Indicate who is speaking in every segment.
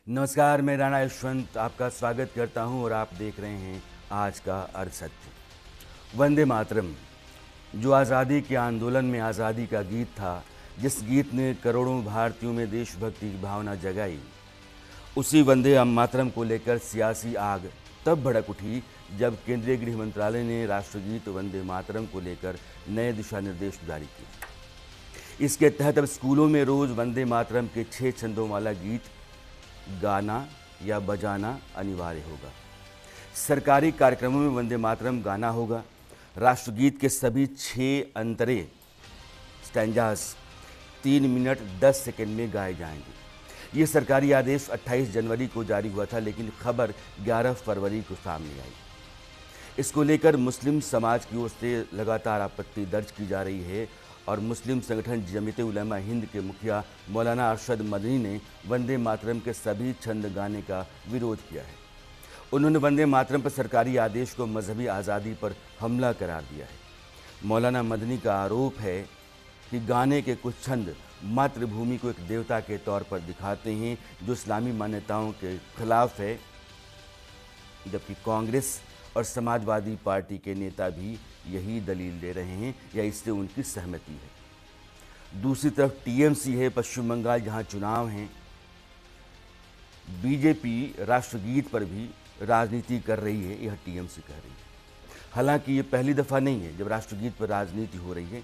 Speaker 1: नमस्कार, मैं राणा यशवंत आपका स्वागत करता हूं और आप देख रहे हैं आज का अर्धसत्य। वंदे मातरम, जो आज़ादी के आंदोलन में आज़ादी का गीत था, जिस गीत ने करोड़ों भारतीयों में देशभक्ति की भावना जगाई, उसी वंदे मातरम को लेकर सियासी आग तब भड़क उठी जब केंद्रीय गृह मंत्रालय ने राष्ट्रगीत वंदे मातरम को लेकर नए दिशा निर्देश जारी किए। इसके तहत अब स्कूलों में रोज़ वंदे मातरम के 6 छंदों वाला गीत गाना या बजाना अनिवार्य होगा। सरकारी कार्यक्रमों में वंदे मातरम गाना होगा। राष्ट्रगीत के सभी 6 अंतरे स्टैंजास 3 मिनट 10 सेकंड में गाए जाएंगे। ये सरकारी आदेश 28 जनवरी को जारी हुआ था, लेकिन खबर 11 फरवरी को सामने आई। इसको लेकर मुस्लिम समाज की ओर से लगातार आपत्ति दर्ज की जा रही है और मुस्लिम संगठन जमीयत उलमा हिंद के मुखिया मौलाना अरशद मदनी ने वंदे मातरम के सभी छंद गाने का विरोध किया है। उन्होंने वंदे मातरम पर सरकारी आदेश को मजहबी आज़ादी पर हमला करार दिया है। मौलाना मदनी का आरोप है कि गाने के कुछ छंद मातृभूमि को एक देवता के तौर पर दिखाते हैं, जो इस्लामी मान्यताओं के खिलाफ है, जबकि कांग्रेस और समाजवादी पार्टी के नेता भी यही दलील दे रहे हैं या इससे उनकी सहमति है। दूसरी तरफ टीएमसी है पश्चिम बंगाल, जहां चुनाव हैं। बीजेपी राष्ट्रगीत पर भी राजनीति कर रही है, यह टीएमसी कह रही है। हालांकि ये पहली दफ़ा नहीं है जब राष्ट्रगीत पर राजनीति हो रही है।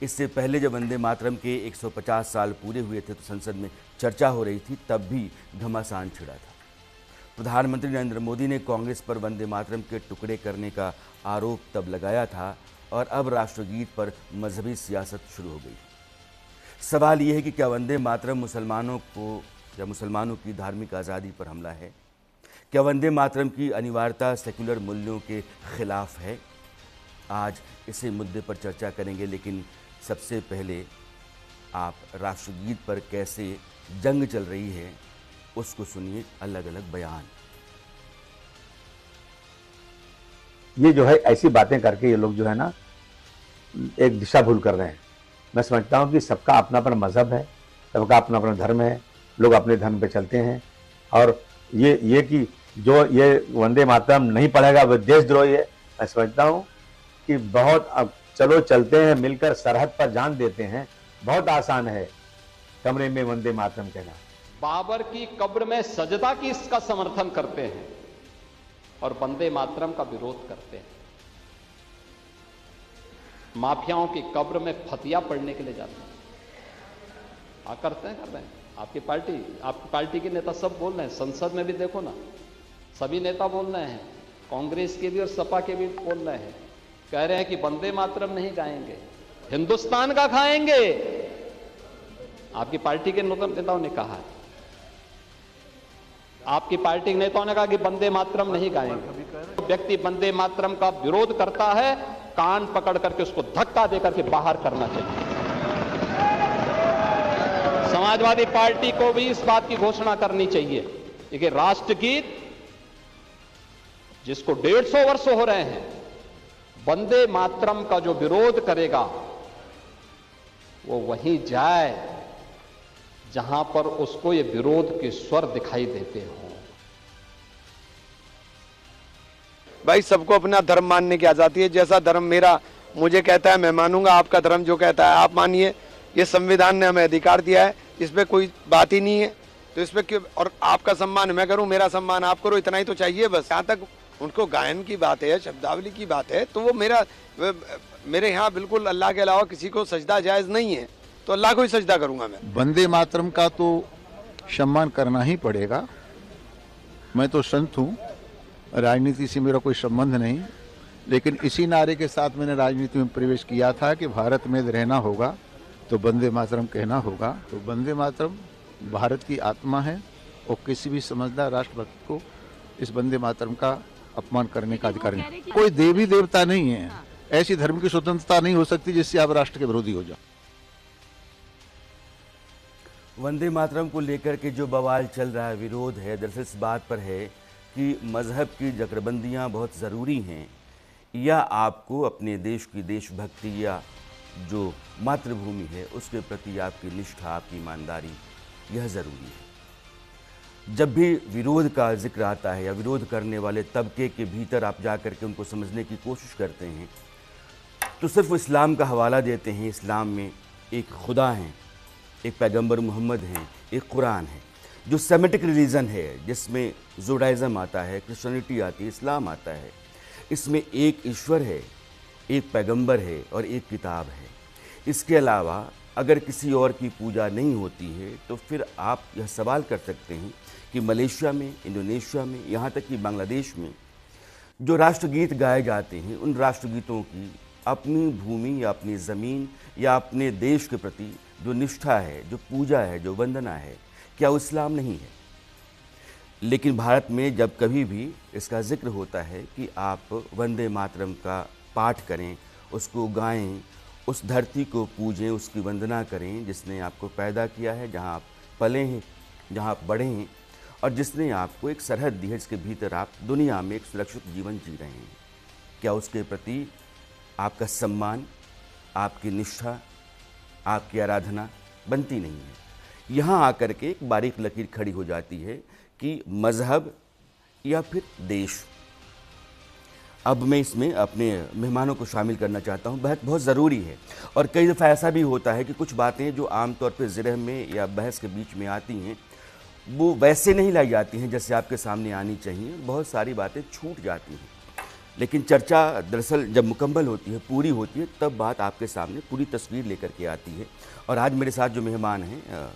Speaker 1: इससे पहले जब वंदे मातरम के 150 साल पूरे हुए थे तो संसद में चर्चा हो रही थी, तब भी घमासान छिड़ा था। प्रधानमंत्री नरेंद्र मोदी ने कांग्रेस पर वंदे मातरम के टुकड़े करने का आरोप तब लगाया था और अब राष्ट्रगीत पर मजहबी सियासत शुरू हो गई। सवाल यह है कि क्या वंदे मातरम मुसलमानों को या मुसलमानों की धार्मिक आज़ादी पर हमला है? क्या वंदे मातरम की अनिवार्यता सेक्युलर मूल्यों के खिलाफ है? आज इसी मुद्दे पर चर्चा करेंगे, लेकिन सबसे पहले आप राष्ट्रगीत पर कैसे जंग चल रही है उसको सुनिए, अलग अलग बयान।
Speaker 2: ये जो है ऐसी बातें करके ये लोग जो है ना एक दिशा भूल कर रहे हैं। मैं समझता हूँ कि सबका अपना अपना मजहब है, सबका अपना अपना धर्म है, लोग अपने धर्म पे चलते हैं। और ये कि जो ये वंदे मातरम नहीं पढ़ेगा वो देशद्रोही है। मैं समझता हूँ कि बहुत अब चलो चलते हैं मिलकर सरहद पर जान देते हैं, बहुत आसान है कमरे में वंदे मातरम कहना।
Speaker 3: बाबर की कब्र में सजदा की इसका समर्थन करते हैं और वंदे मातरम का विरोध करते हैं। माफियाओं की कब्र में फतिया पढ़ने के लिए जाते हैं। करते हैं, कर रहे हैं। आपकी पार्टी के नेता सब बोल रहे हैं, संसद में भी देखो ना, सभी नेता बोल रहे हैं, कांग्रेस के भी और सपा के भी बोल रहे हैं, कह रहे हैं कि वंदे मातरम नहीं गाएंगे, हिंदुस्तान का खाएंगे। आपकी पार्टी के नेताओं ने कहा है, आपकी पार्टी के नेताओं ने कहा कि वंदे मातरम नहीं गाएंगे। व्यक्ति वंदे मातरम का विरोध करता है, कान पकड़ करके उसको धक्का देकर के बाहर करना चाहिए। समाजवादी पार्टी को भी इस बात की घोषणा करनी चाहिए कि राष्ट्रगीत जिसको 150 वर्ष हो रहे हैं, वंदे मातरम का जो विरोध करेगा वो वहीं जाए जहां पर उसको ये विरोध के स्वर दिखाई देते हो।
Speaker 4: भाई सबको अपना धर्म मानने की आजादी है। जैसा धर्म मेरा मुझे कहता है मैं मानूंगा, आपका धर्म जो कहता है आप मानिए। ये संविधान ने हमें अधिकार दिया है, इसमें कोई बात ही नहीं है। तो इसमें क्यों? और आपका सम्मान मैं करूं, मेरा सम्मान आप करो, इतना ही तो चाहिए बस। जहाँ तक उनको गायन की बात है, शब्दावली की बात है, तो वो मेरे यहाँ बिल्कुल अल्लाह के अलावा किसी को सजदा जायज नहीं है, तो अल्लाह को ही सजदा करूंगा मैं।
Speaker 5: वंदे मातरम का तो सम्मान करना ही पड़ेगा। मैं तो संत हूँ, राजनीति से मेरा कोई संबंध नहीं, लेकिन इसी नारे के साथ मैंने राजनीति में प्रवेश किया था कि भारत में रहना होगा तो वंदे मातरम कहना होगा। तो वंदे मातरम भारत की आत्मा है और किसी भी समझदार राष्ट्रभक्त को इस वंदे मातरम का अपमान करने का अधिकार नहीं। कोई देवी देवता नहीं है, ऐसी धर्म की स्वतंत्रता नहीं हो सकती जिससे आप राष्ट्र के विरोधी हो जाओ।
Speaker 1: वंदे मातरम को लेकर के जो बवाल चल रहा है, विरोध है, दरअसल इस बात पर है कि मज़हब की जकड़बंदियाँ बहुत ज़रूरी हैं या आपको अपने देश की देशभक्ति या जो मातृभूमि है उसके प्रति आपकी निष्ठा, आपकी ईमानदारी, यह ज़रूरी है। जब भी विरोध का जिक्र आता है या विरोध करने वाले तबके के भीतर आप जा कर के उनको समझने की कोशिश करते हैं तो सिर्फ इस्लाम का हवाला देते हैं। इस्लाम में एक खुदा हैं, एक पैगंबर मोहम्मद हैं, एक कुरान है। जो सेमेटिक रिलीजन है जिसमें जुडाइज़म आता है, क्रिश्चियनिटी आती है, इस्लाम आता है, इसमें एक ईश्वर है, एक पैगंबर है और एक किताब है। इसके अलावा अगर किसी और की पूजा नहीं होती है तो फिर आप यह सवाल कर सकते हैं कि मलेशिया में, इंडोनेशिया में, यहाँ तक कि बांग्लादेश में जो राष्ट्रगीत गाए जाते हैं उन राष्ट्रगीतों की अपनी भूमि या अपनी ज़मीन या अपने देश के प्रति जो निष्ठा है, जो पूजा है, जो वंदना है, क्या वो इस्लाम नहीं है? लेकिन भारत में जब कभी भी इसका जिक्र होता है कि आप वंदे मातरम का पाठ करें, उसको गाएं, उस धरती को पूजें, उसकी वंदना करें जिसने आपको पैदा किया है, जहां आप पले हैं, जहां आप बढ़े हैं और जिसने आपको एक सरहद दी है जिसके भीतर आप दुनिया में एक सुरक्षित जीवन जी रहे हैं, क्या उसके प्रति आपका सम्मान, आपकी निष्ठा, आपकी आराधना बनती नहीं है? यहाँ आकर के एक बारीक लकीर खड़ी हो जाती है कि मज़हब या फिर देश। अब मैं इसमें अपने मेहमानों को शामिल करना चाहता हूँ। बहस बहुत ज़रूरी है और कई दफ़ा ऐसा भी होता है कि कुछ बातें जो आमतौर पर ज़िरह में या बहस के बीच में आती हैं वो वैसे नहीं लाई जाती हैं जैसे आपके सामने आनी चाहिए। बहुत सारी बातें छूट जाती हैं, लेकिन चर्चा दरअसल जब मुकम्मल होती है, पूरी होती है, तब बात आपके सामने पूरी तस्वीर लेकर के आती है। और आज मेरे साथ जो मेहमान हैं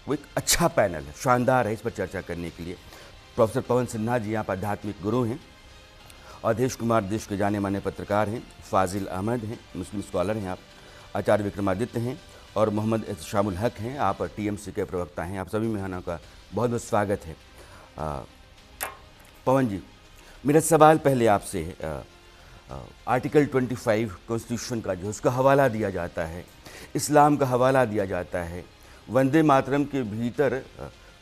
Speaker 1: वो एक अच्छा पैनल है, शानदार है इस पर चर्चा करने के लिए। प्रोफेसर पवन सिन्हा जी आप आध्यात्मिक गुरु हैं, अवधेश कुमार देश के जाने माने पत्रकार हैं, फाजिल अहमद हैं, मुस्लिम स्कॉलर हैं आप, आचार्य विक्रमादित्य हैं और मोहम्मद एहतशामुल हक हैं, आप टीएमसी के प्रवक्ता हैं। आप सभी मेहमानों का बहुत बहुत स्वागत है। पवन जी, मेरा सवाल पहले आपसे है, आर्टिकल 25 कॉन्स्टिट्यूशन का जो उसका हवाला दिया जाता है, इस्लाम का हवाला दिया जाता है, वंदे मातरम के भीतर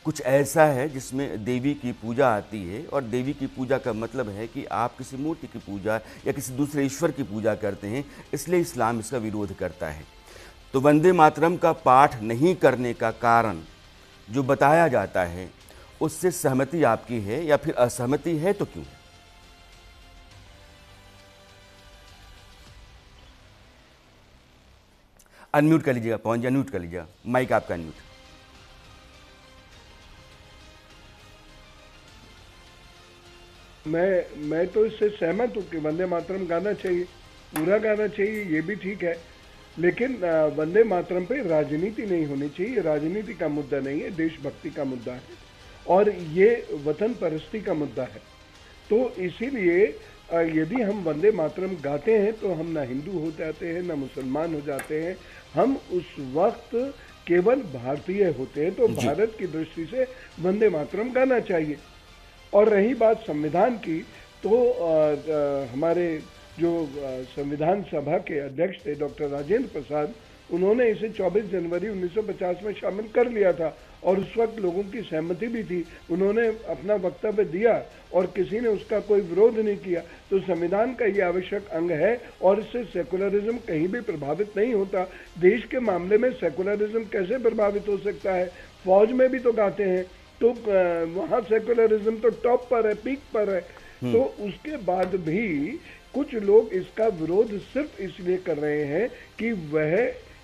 Speaker 1: कुछ ऐसा है जिसमें देवी की पूजा आती है और देवी की पूजा का मतलब है कि आप किसी मूर्ति की पूजा या किसी दूसरे ईश्वर की पूजा करते हैं, इसलिए इस्लाम इसका विरोध करता है। तो वंदे मातरम का पाठ नहीं करने का कारण जो बताया जाता है उससे सहमति आपकी है या फिर असहमति है तो क्यों? अनम्यूट कर लीजिएगा पवन जी, अनम्यूट कर लीजिएगा, माइक आपका अनम्यूट।
Speaker 6: मैं तो इससे सहमत हूँ कि वंदे मातरम गाना चाहिए, पूरा गाना चाहिए, ये भी ठीक है, लेकिन वंदे मातरम पे राजनीति नहीं होनी चाहिए। राजनीति का मुद्दा नहीं है, देशभक्ति का मुद्दा है और ये वतन परस्ती का मुद्दा है। तो इसीलिए यदि हम वंदे मातरम गाते हैं तो हम ना हिंदू हो जाते हैं ना मुसलमान हो जाते हैं, हम उस वक्त केवल भारतीय होते हैं। तो भारत की दृष्टि से वंदे मातरम गाना चाहिए। और रही बात संविधान की, तो हमारे जो संविधान सभा के अध्यक्ष थे डॉक्टर राजेंद्र प्रसाद, उन्होंने इसे 24 जनवरी 1950 में शामिल कर लिया था और उस वक्त लोगों की सहमति भी थी। उन्होंने अपना वक्तव्य दिया और किसी ने उसका कोई विरोध नहीं किया। तो संविधान का ये आवश्यक अंग है और इससे सेकुलरिज्म कहीं भी प्रभावित नहीं होता। देश के मामले में सेकुलरिज्म कैसे प्रभावित हो सकता है? फौज में भी तो गाते हैं, तो वहाँ सेकुलरिज्म तो टॉप पर है, पीक पर है। तो उसके बाद भी कुछ लोग इसका विरोध सिर्फ इसलिए कर रहे हैं कि वह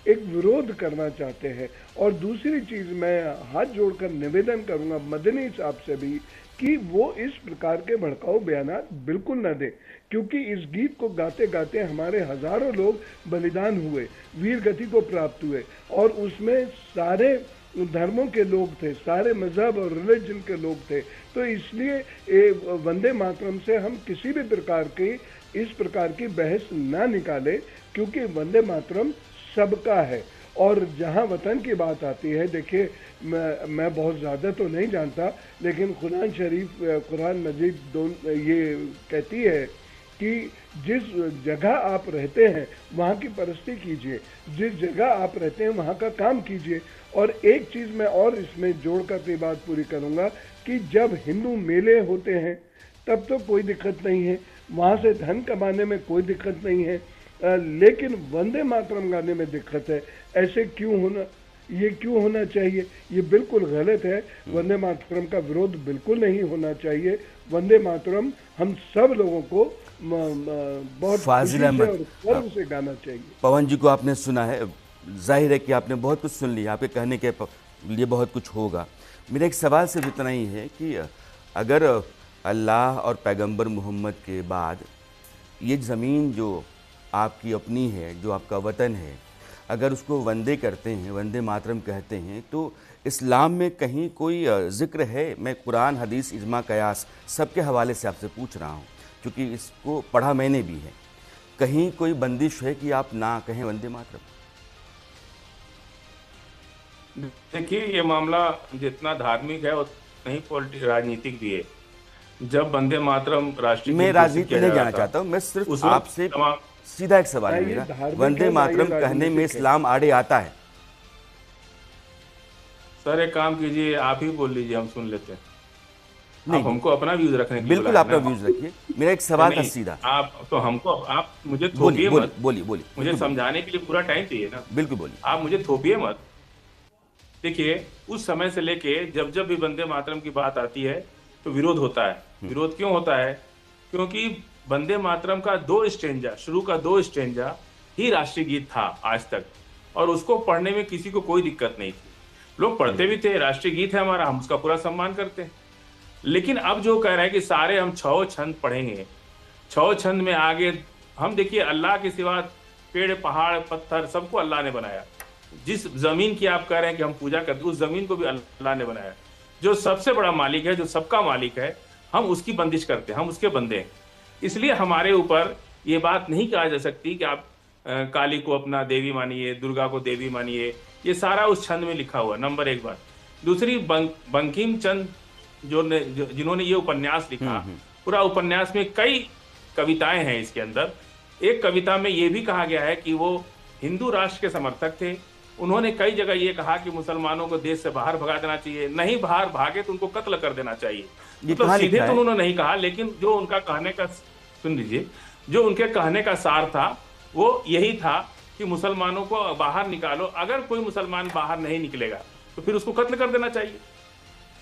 Speaker 6: एक विरोध करना चाहते हैं। और दूसरी चीज मैं हाथ जोड़कर निवेदन करूंगा मदनी साहब से भी कि वो इस प्रकार के भड़काऊ बयानात बिल्कुल न दें, क्योंकि इस गीत को गाते गाते हमारे हजारों लोग बलिदान हुए, वीर गति को प्राप्त हुए और उसमें सारे धर्मों के लोग थे, सारे मजहब और रिलीजन के लोग थे। तो इसलिए वंदे मातरम से हम किसी भी प्रकार की इस प्रकार की बहस ना निकाले, क्योंकि वंदे मातरम सबका है। और जहां वतन की बात आती है, देखिए मैं बहुत ज़्यादा तो नहीं जानता, लेकिन कुरान शरीफ, कुरान मजीद ये कहती है कि जिस जगह आप रहते हैं वहाँ की परस्ती कीजिए, जिस जगह आप रहते हैं वहाँ का काम कीजिए। और एक चीज़ मैं और इसमें जोड़कर अपनी बात पूरी करूँगा कि जब हिंदू मेले होते हैं तब तो कोई दिक्कत नहीं है, वहाँ से धन कमाने में कोई दिक्कत नहीं है, लेकिन वंदे मातरम गाने में दिक्कत है। ऐसे क्यों होना? ये क्यों होना चाहिए? ये बिल्कुल गलत है। वंदे मातरम का विरोध बिल्कुल नहीं होना चाहिए। वंदे मातरम हम सब लोगों को बहुत
Speaker 1: फाजिल
Speaker 6: खुशी से
Speaker 1: अहमद,
Speaker 6: और गर्व से गाना चाहिए।
Speaker 1: पवन जी को आपने सुना है, जाहिर है कि आपने बहुत कुछ सुन लिया, आपके कहने के लिए बहुत कुछ होगा। मेरा एक सवाल सिर्फ इतना ही है कि अगर अल्लाह और पैगंबर मोहम्मद के बाद ये ज़मीन जो आपकी अपनी है, जो आपका वतन है, अगर उसको वंदे करते हैं, वंदे मातरम कहते हैं, तो इस्लाम में कहीं कोई ज़िक्र है? मैं कुरान, हदीस, इजमा, कयास सबके हवाले से आपसे पूछ रहा हूँ, क्योंकि इसको पढ़ा मैंने भी है। कहीं कोई बंदिश है कि आप ना कहें वंदे मातरम?
Speaker 7: देखिए, ये मामला जितना धार्मिक है उतना ही राजनीतिक भी है। जब वंदे मातरम राष्ट्रीय
Speaker 1: मैं
Speaker 7: गीत
Speaker 1: राजनीति
Speaker 7: किया
Speaker 1: नहीं
Speaker 7: जा
Speaker 1: जाना
Speaker 7: रहा
Speaker 1: चाहता हूँ, मैं
Speaker 7: उस
Speaker 1: सिर्फ
Speaker 7: वक्त
Speaker 1: आपसे सीधा एक सवाल है
Speaker 6: ना ये
Speaker 1: मेरा,
Speaker 6: धार्मिक
Speaker 1: वंदे
Speaker 6: है, ना ये
Speaker 1: मातरम कहने में
Speaker 6: राजनीतिक है।
Speaker 1: इस्लाम आड़े आता है?
Speaker 7: सर एक काम कीजिए, आप ही बोल लीजिए, हम सुन लेते हैं।
Speaker 1: नहीं,
Speaker 7: आप हमको अपना व्यूज रखने के लिए
Speaker 1: बिल्कुल
Speaker 7: बुलाए
Speaker 1: अपना
Speaker 7: ना।
Speaker 1: व्यूज रखिए। मेरा एक सवाल था
Speaker 7: नहीं,
Speaker 1: सीधा।
Speaker 7: आप तो हमको, आप मुझे
Speaker 1: बोलिए
Speaker 7: थोपिए
Speaker 1: बोलिए
Speaker 7: मत।
Speaker 1: बोलिए बोलिए
Speaker 7: मुझे
Speaker 1: बिल्कुल
Speaker 7: समझाने के लिए पूरा टाइम चाहिए ना।
Speaker 1: बिल्कुल बोलिए।
Speaker 7: आप मुझे थोपिए मत। देखिए, उस समय से लेके जब जब भी वंदे मातरम की बात आती है तो विरोध होता है। विरोध क्यों होता है? क्योंकि वंदे मातरम का 2 स्टेंजा, शुरू का 2 स्टेंजा ही राष्ट्रीय गीत था आज तक, और उसको पढ़ने में किसी को कोई दिक्कत नहीं थी। लोग पढ़ते भी थे, राष्ट्रीय गीत है हमारा, हम उसका पूरा सम्मान करते हैं। लेकिन अब जो कह रहे हैं कि सारे हम 6 छंद पढ़ेंगे, 6 छंद में आगे हम, देखिए अल्लाह के सिवा पेड़, पहाड़, पत्थर सबको अल्लाह ने बनाया। जिस जमीन की आप कह रहे हैं कि हम पूजा करते हैं, उस जमीन को भी अल्लाह ने बनाया। जो सबसे बड़ा मालिक है, जो सबका मालिक है, हम उसकी बंदिश करते हैं, हम उसके बंदे हैं। इसलिए हमारे ऊपर ये बात नहीं कहा जा सकती कि आप काली को अपना देवी मानिए, दुर्गा को देवी मानिए। ये सारा उस छंद में लिखा हुआ, नंबर 1 बात। दूसरी, बंकिम चंद्र जिन्होंने ये उपन्यास लिखा, पूरा उपन्यास में कई कविताएं हैं इसके अंदर। एक कविता में ये भी कहा गया है कि वो हिंदू राष्ट्र के समर्थक थे। उन्होंने कई जगह ये कहा कि मुसलमानों को देश से बाहर भगा देना चाहिए, नहीं बाहर भागे तो उनको कत्ल कर देना चाहिए। मतलब सीधे तो उन्होंने नहीं कहा, लेकिन जो उनका कहने का, सुन लीजिए, जो उनके कहने का सार था वो यही था कि मुसलमानों को बाहर निकालो, अगर कोई मुसलमान बाहर नहीं निकलेगा तो फिर उसको कत्ल कर देना चाहिए।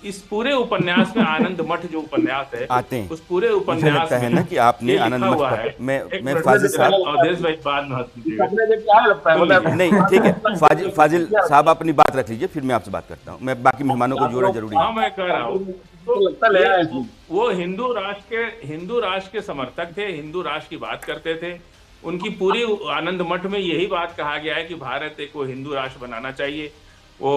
Speaker 7: इस पूरे उपन्यास में आनंद मठ जो उपन्यास है,
Speaker 1: आते हैं,
Speaker 7: उस पूरे उपन्यास में
Speaker 1: ना कि आपने आनंद मठ
Speaker 7: है।
Speaker 1: मैं फाजिल साहब,
Speaker 7: अवधेश भाई बाद में
Speaker 1: नहीं ठीक है, फाजिल साहब अपनी बात रख लीजिए, फिर मैं आपसे बात करता हूँ। मैं बाकी मेहमानों को जोड़ना जरूरी है।
Speaker 7: हाँ, मैं कह रहा हूँ, वो हिंदू राष्ट्र के समर्थक थे, हिंदू राष्ट्र की बात करते थे। उनकी पूरी आनंद मठ में यही बात कहा गया है कि भारत को हिंदू राष्ट्र बनाना चाहिए। वो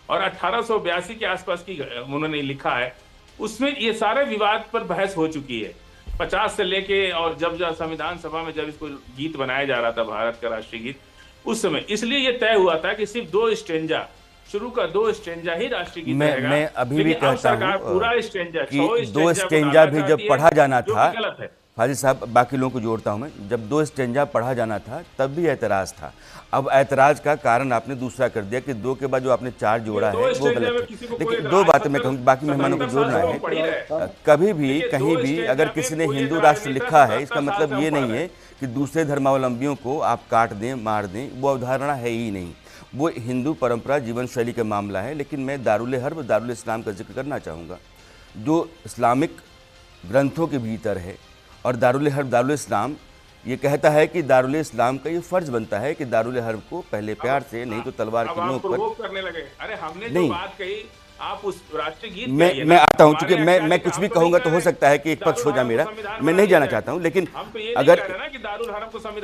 Speaker 7: और 1882 के आसपास की उन्होंने लिखा है, उसमें ये सारे विवाद पर बहस हो चुकी है 50 से लेके, और जब संविधान सभा में जब इसको गीत बनाया जा रहा था, भारत का राष्ट्रीय गीत, उस समय इसलिए ये तय हुआ था कि सिर्फ 2 स्टेंजा, शुरू का 2 स्टेंजा ही राष्ट्रीय गीत रहेगा।
Speaker 1: मैं अभी भी कहता हूँ
Speaker 7: पूरा स्टेंजा,
Speaker 1: कि 2 स्टेंजा भी जब पढ़ा जाना था, फाजिल साहब बाकी लोगों को जोड़ता हूं मैं, जब 2 स्टेंजा पढ़ा जाना था तब भी ऐतराज़ था। अब ऐतराज का कारण आपने दूसरा कर दिया कि 2 के बाद जो आपने 4 जोड़ा है वो गलत है। देखिए 2 बातें मैं कहूँ, बाकी मेहमानों को जोड़ना है। कभी भी कहीं भी अगर किसी ने हिंदू राष्ट्र लिखा है, इसका मतलब ये नहीं है कि दूसरे धर्मावलंबियों को आप काट दें, मार दें, वो अवधारणा है ही नहीं। वो हिंदू परंपरा, जीवन शैली का मामला है। लेकिन मैं दारुल हर्ब, दारुल इस्लाम का जिक्र करना चाहूँगा, जो इस्लामिक ग्रंथों के भीतर है। और दारुल हर्ब, दारुल इस्लाम ये कहता है कि दारुल इस्लाम का ये फर्ज बनता है कि दारुल हर्ब को पहले प्यार से, नहीं तो तलवार की नोक पर।
Speaker 7: करने लगे। अरे हमने
Speaker 1: नहीं,
Speaker 7: जो बात कही, आप उस राष्ट्रीय गीत
Speaker 1: मैं आता हूं, क्योंकि मैं कुछ भी कहूंगा तो हो सकता है कि एक पक्ष हो जाए मेरा, मैं नहीं जाना चाहता हूं। लेकिन अगर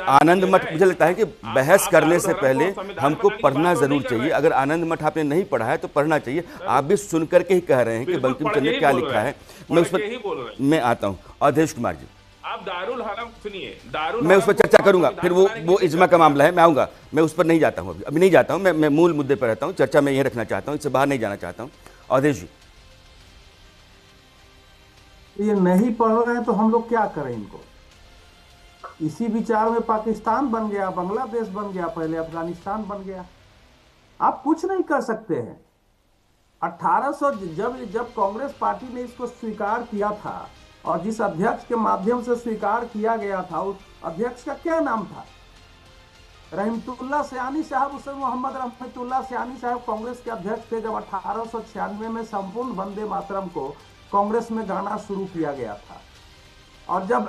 Speaker 1: आनंद मठ, मुझे लगता है कि बहस करने से पहले हमको पढ़ना जरूर चाहिए। अगर आनंद मठ आपने नहीं पढ़ा है तो पढ़ना चाहिए। आप भी सुन करके ही कह रहे हैं कि बंकिम चंद्र ने क्या लिखा है। मैं उस पर मैं आता हूँ। अवधेश कुमार जी,
Speaker 7: आप दारुल हरम सुनिए,
Speaker 1: मैं उस पर चर्चा करूंगा, फिर वो इज्मा का मामला है, मैं आऊंगा, मैं उस पर नहीं जाता हूं, अभी नहीं जाता हूं। मैं मूल मुद्दे पर रहता हूं, चर्चा मैं यही रखना चाहता हूं, इससे बाहर नहीं जाना चाहता हूं। अवधेश जी,
Speaker 8: ये नहीं पढ़ रहे हैं तो हम लोग क्या करें इनको? इसी विचार में पाकिस्तान बन गया, बांग्लादेश बन गया, पहले अफगानिस्तान बन गया। आप कुछ नहीं कर सकते हैं। 1800 जब कांग्रेस पार्टी ने इसको स्वीकार किया था, और जिस अध्यक्ष के माध्यम से स्वीकार किया गया था, उस अध्यक्ष का क्या नाम था? रहमतुल्लाह सयानी साहब, उस समय मोहम्मद रहमतुल्लाह सयानी साहब कांग्रेस के अध्यक्ष थे जब 1896 में संपूर्ण वंदे मातरम को कांग्रेस में गाना शुरू किया गया था। और जब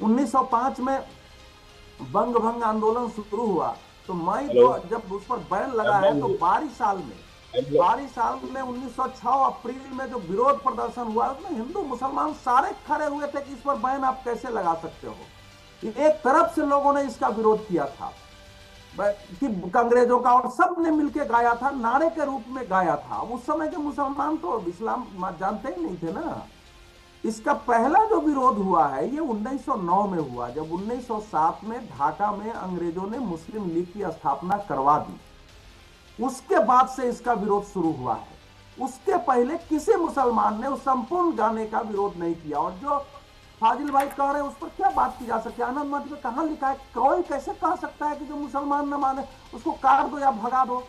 Speaker 8: 1905 में बंग भंग आंदोलन शुरू हुआ तो मई जब उस पर बैन लगा है तो 12 साल में 1906 अप्रैल में जो विरोध प्रदर्शन हुआ उसमें हिंदू मुसलमान सारे खड़े हुए थे कि इस पर बैन आप कैसे लगा सकते हो। एक तरफ से लोगों ने इसका विरोध किया था कि अंग्रेजों का, और सब ने मिलकर गाया था, नारे के रूप में गाया था। उस समय के मुसलमान तो इस्लाम जानते ही नहीं थे ना। इसका पहला जो विरोध हुआ है ये 1909 में हुआ, जब 1907 में ढाका में अंग्रेजों ने मुस्लिम लीग की स्थापना करवा दी। उसके बाद से इसका विरोध शुरू हुआ है। उसके पहले किसी मुसलमान ने उस संपूर्ण गाने का विरोध नहीं किया। और जो फाजिल भाई कह रहे हैं उस पर क्या बात की जा सकती है? आनंद मठ में कहां लिखा है? कोई कैसे कह सकता है कि जो मुसलमान न माने उसको काट दो या भगा दो?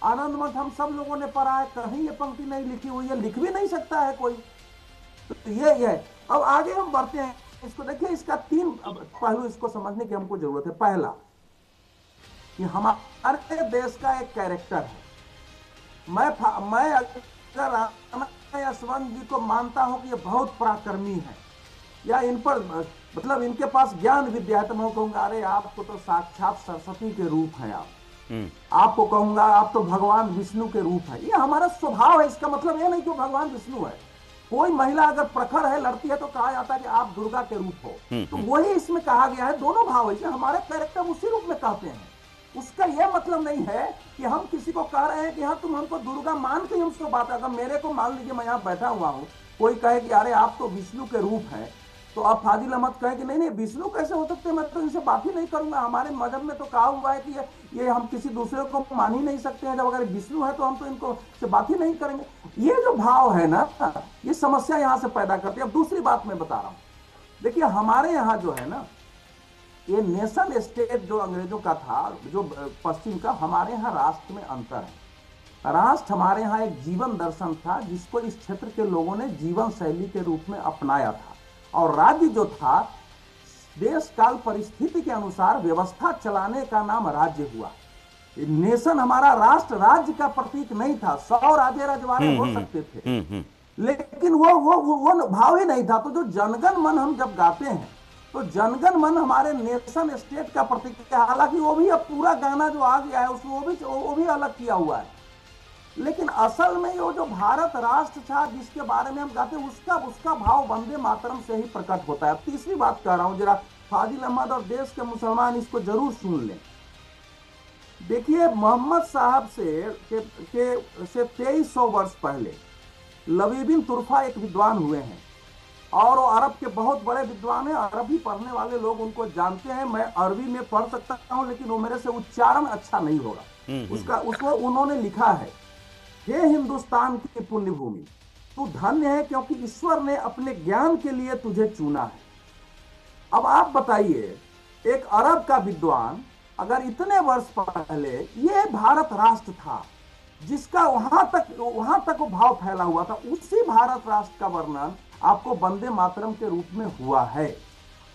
Speaker 8: आनंद मठ हम सब लोगों ने पढ़ा है, कहीं ये पंक्ति नहीं लिखी हुई है, लिख भी नहीं सकता है कोई। तो ये है। अब आगे हम बढ़ते हैं। इसको देखिए, इसका 3 पहलू इसको समझने की हमको जरूरत है। पहला कि हमारे देश का एक कैरेक्टर है। मैं अगर राणा यशवंत जी को मानता हूं कि ये बहुत पराक्रमी है या इन पर मतलब इनके पास ज्ञान विद्या है, तो मैं कहूंगा अरे आपको तो साक्षात सरस्वती के रूप है। आपको कहूंगा आप तो भगवान विष्णु के रूप है। ये हमारा स्वभाव है। इसका मतलब ये नहीं कि भगवान विष्णु है। कोई महिला अगर प्रखर है, लड़ती है, तो कहा जाता है कि आप दुर्गा के रूप हो। तो वही इसमें कहा गया है। दोनों भाव है, हमारे कैरेक्टर उसी रूप में कहते हैं। उसका यह मतलब नहीं है कि हम किसी को कह रहे हैं कि हाँ तुम हमको दुर्गा मान के हमसे बात। अगर मेरे को मान लीजिए मैं यहाँ बैठा हुआ हूँ, कोई कहे कि अरे आप तो विष्णु के रूप हैं, तो आप फाजिल अहमद कहे कि नहीं नहीं विष्णु कैसे हो सकते, मैं तो इनसे बात ही नहीं करूंगा। हमारे मजहब में तो कहा हुआ है कि ये हम किसी दूसरे को मान ही नहीं सकते हैं। जब अगर विष्णु है तो हम तो इनको से बात ही नहीं करेंगे। ये जो भाव है ना, ये समस्या यहाँ से पैदा करती है। अब दूसरी बात मैं बता रहा हूँ, देखिए हमारे यहाँ जो है ना, ये नेशन स्टेट जो अंग्रेजों का था, जो पश्चिम का, हमारे यहाँ राष्ट्र में अंतर है। राष्ट्र हमारे यहाँ एक जीवन दर्शन था जिसको इस क्षेत्र के लोगों ने जीवन शैली के रूप में अपनाया था। और राज्य जो था देश काल परिस्थिति के अनुसार व्यवस्था चलाने का नाम राज्य हुआ। नेशन हमारा राष्ट्र राज्य का प्रतीक नहीं था। 100 राजे रजवाड़े हो सकते थे, लेकिन वो भाव ही नहीं था। तो जो जनगण मन हम जब गाते हैं तो जनगण मन हमारे नेशन स्टेट का प्रतीक है। हालांकि वो भी अब पूरा गाना जो आ गया है उसमें वो भी अलग किया हुआ है, लेकिन असल में ये जो भारत राष्ट्र था जिसके बारे में हम गाते हैं उसका भाव वंदे मातरम से ही प्रकट होता है। तीसरी बात कह रहा हूं, जरा फाजिल अहमद और देश के मुसलमान इसको जरूर सुन लें। देखिए मोहम्मद साहब से 2300 वर्ष पहले लबीबिन तुर्फा एक विद्वान हुए हैं और वो अरब के बहुत बड़े विद्वान हैं। अरबी पढ़ने वाले लोग उनको जानते हैं। मैं अरबी में पढ़ सकता हूं लेकिन वो मेरे से उच्चारण अच्छा नहीं होगा उसको उन्होंने लिखा है, हे हिंदुस्तान की पुण्य भूमि, तू धन्य है क्योंकि ईश्वर ने अपने ज्ञान के लिए तुझे चुना है। अब आप बताइए, एक अरब का विद्वान अगर इतने वर्ष पहले ये भारत राष्ट्र था जिसका वहां तक वो भाव फैला हुआ था, उसी भारत राष्ट्र का वर्णन आपको वंदे मातरम के रूप में हुआ है।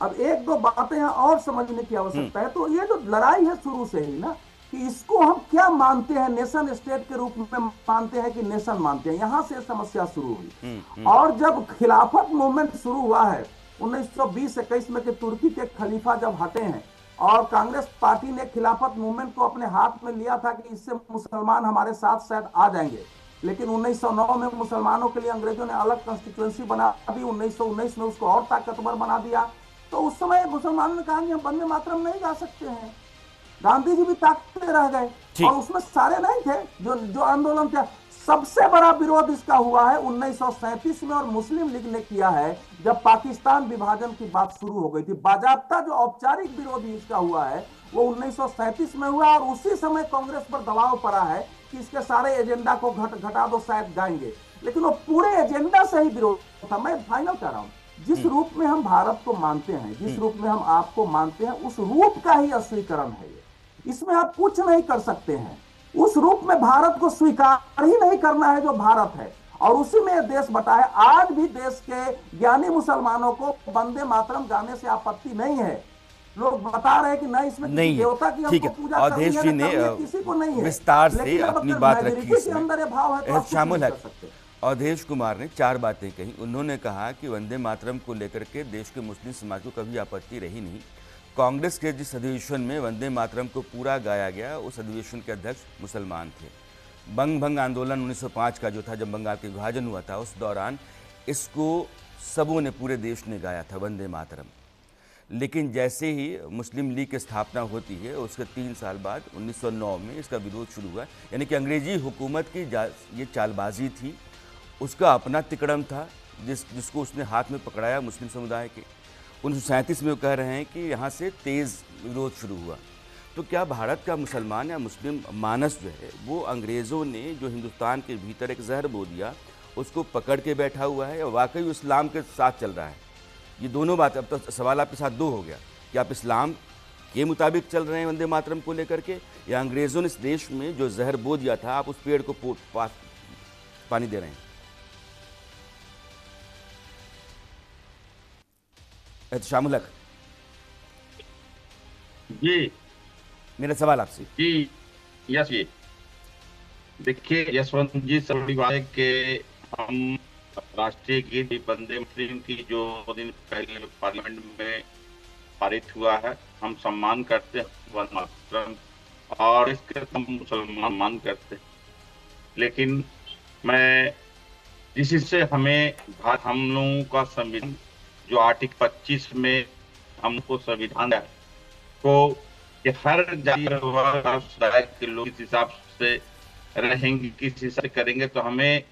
Speaker 8: अब एक दो बातें यहां और समझने की आवश्यकता है। तो ये जो लड़ाई है शुरू से ही ना, कि इसको हम क्या मानते हैं, नेशन स्टेट के रूप में मानते हैं कि नेशन मानते हैं, यहां से समस्या शुरू हुई। और जब खिलाफत मूवमेंट शुरू हुआ है 1920-21 में कि तुर्की के खलीफा जब हटे हैं और कांग्रेस पार्टी ने खिलाफत मूवमेंट को अपने हाथ में लिया था कि इससे मुसलमान हमारे साथ शायद आ जाएंगे, लेकिन 1909 में मुसलमानों के लिए अंग्रेजों ने अलग कॉन्स्टिट्यूएंसी बना दी। 1919 में उसको और ताकतवर बना दिया। तो उस समय मुसलमानों ने कहा कि हम वंदे मातरम नहीं गा सकते हैं। गांधी जी भी ताकते रह गए और उसमें सारे नहीं थे जो आंदोलन किया। सबसे बड़ा विरोध इसका हुआ है 1937 में, और मुस्लिम लीग ने किया है जब पाकिस्तान विभाजन की बात शुरू हो गई थी। बाजाबता जो औपचारिक विरोध इसका हुआ है वो 1937 में हुआ, और उसी समय कांग्रेस पर दबाव पड़ा है कि इसके सारे एजेंडा को घटा दो, शायद गाएंगे, लेकिन वो पूरे एजेंडा से ही विरोध था। मैं फाइनल कर रहा हूं, जिस रूप में हम भारत को मानते हैं, जिस रूप में हम आपको मानते हैं, उस रूप का ही अस्वीकरण है ये। इसमें आप कुछ नहीं कर सकते हैं। उस रूप में भारत को स्वीकार ही नहीं करना है जो भारत है, और उसी में देश बटा है। आज भी देश के ज्ञानी मुसलमानों को वंदे मातरम गाने से आपत्ति नहीं है, लोग बता रहे हैं कि नहीं इसमें
Speaker 1: नहीं
Speaker 8: किसी
Speaker 1: है।
Speaker 8: देवता की
Speaker 1: ठीक
Speaker 8: हमको
Speaker 1: है,
Speaker 8: पूजा करनी
Speaker 1: अवधेश
Speaker 8: है
Speaker 1: जी
Speaker 8: ना
Speaker 1: ने
Speaker 8: करनी है, किसी को नहीं है।
Speaker 1: विस्तार से
Speaker 8: लेकिन अब
Speaker 1: अपनी
Speaker 8: अगर
Speaker 1: बात
Speaker 8: majority
Speaker 1: रखी
Speaker 8: के
Speaker 1: इसमें।
Speaker 8: अंदर ये भाव है तो आप कुछ
Speaker 1: शामिल
Speaker 8: नहीं
Speaker 1: है।
Speaker 8: कर सकते।
Speaker 1: अवधेश कुमार ने 4 बातें कही। उन्होंने कहा कि वंदे मातरम को लेकर के देश के मुस्लिम समाज को कभी आपत्ति रही नहीं। कांग्रेस के जिस अधिवेशन में वंदे मातरम को पूरा गाया गया, उस अधिवेशन के अध्यक्ष मुसलमान थे। बंग भंग आंदोलन 1905 का जो था, जब बंगाल के विभाजन हुआ था, उस दौरान इसको सबों ने, पूरे देश ने गाया था, वंदे मातरम। लेकिन जैसे ही मुस्लिम लीग की स्थापना होती है, उसके 3 साल बाद 1909 में इसका विरोध शुरू हुआ। यानी कि अंग्रेजी हुकूमत की ये चालबाजी थी, उसका अपना तिकड़म था जिसको उसने हाथ में पकड़ाया मुस्लिम समुदाय के। 1937 में वो कह रहे हैं कि यहाँ से तेज़ विरोध शुरू हुआ। तो क्या भारत का मुसलमान या मुस्लिम मानस जो है, वो अंग्रेज़ों ने जो हिंदुस्तान के भीतर एक जहर बो दिया, उसको पकड़ के बैठा हुआ है, या वाकई इस्लाम के साथ चल रहा है? ये दोनों बातें। अब तो सवाल आपके साथ 2 हो गया कि आप इस्लाम के मुताबिक चल रहे हैं वंदे मातरम को लेकर के, या अंग्रेज़ों ने इस देश में जो जहर बो दिया था, आप उस पेड़ को पानी दे रहे हैं। शामुल हक
Speaker 9: जी,
Speaker 1: मेरा सवाल आपसे।
Speaker 9: जी, यस जी। देखिए यशवंत जी, सभी बात है कि हम राष्ट्रीय गीत वंदे मातरम की जो दिन पहले पार्लियामेंट में पारित हुआ है, हम सम्मान करते हैं वंदे मातरम, और इसके हम मुसलमान मान करते हैं। लेकिन मैं जिससे हमें हम लोगों का संविधान जो आर्टिकल 25 में हमको संविधान है को कि हर जाति समुदाय के लोग इस हिसाब से रहेंगे, किस हिसाब से करेंगे, तो हमें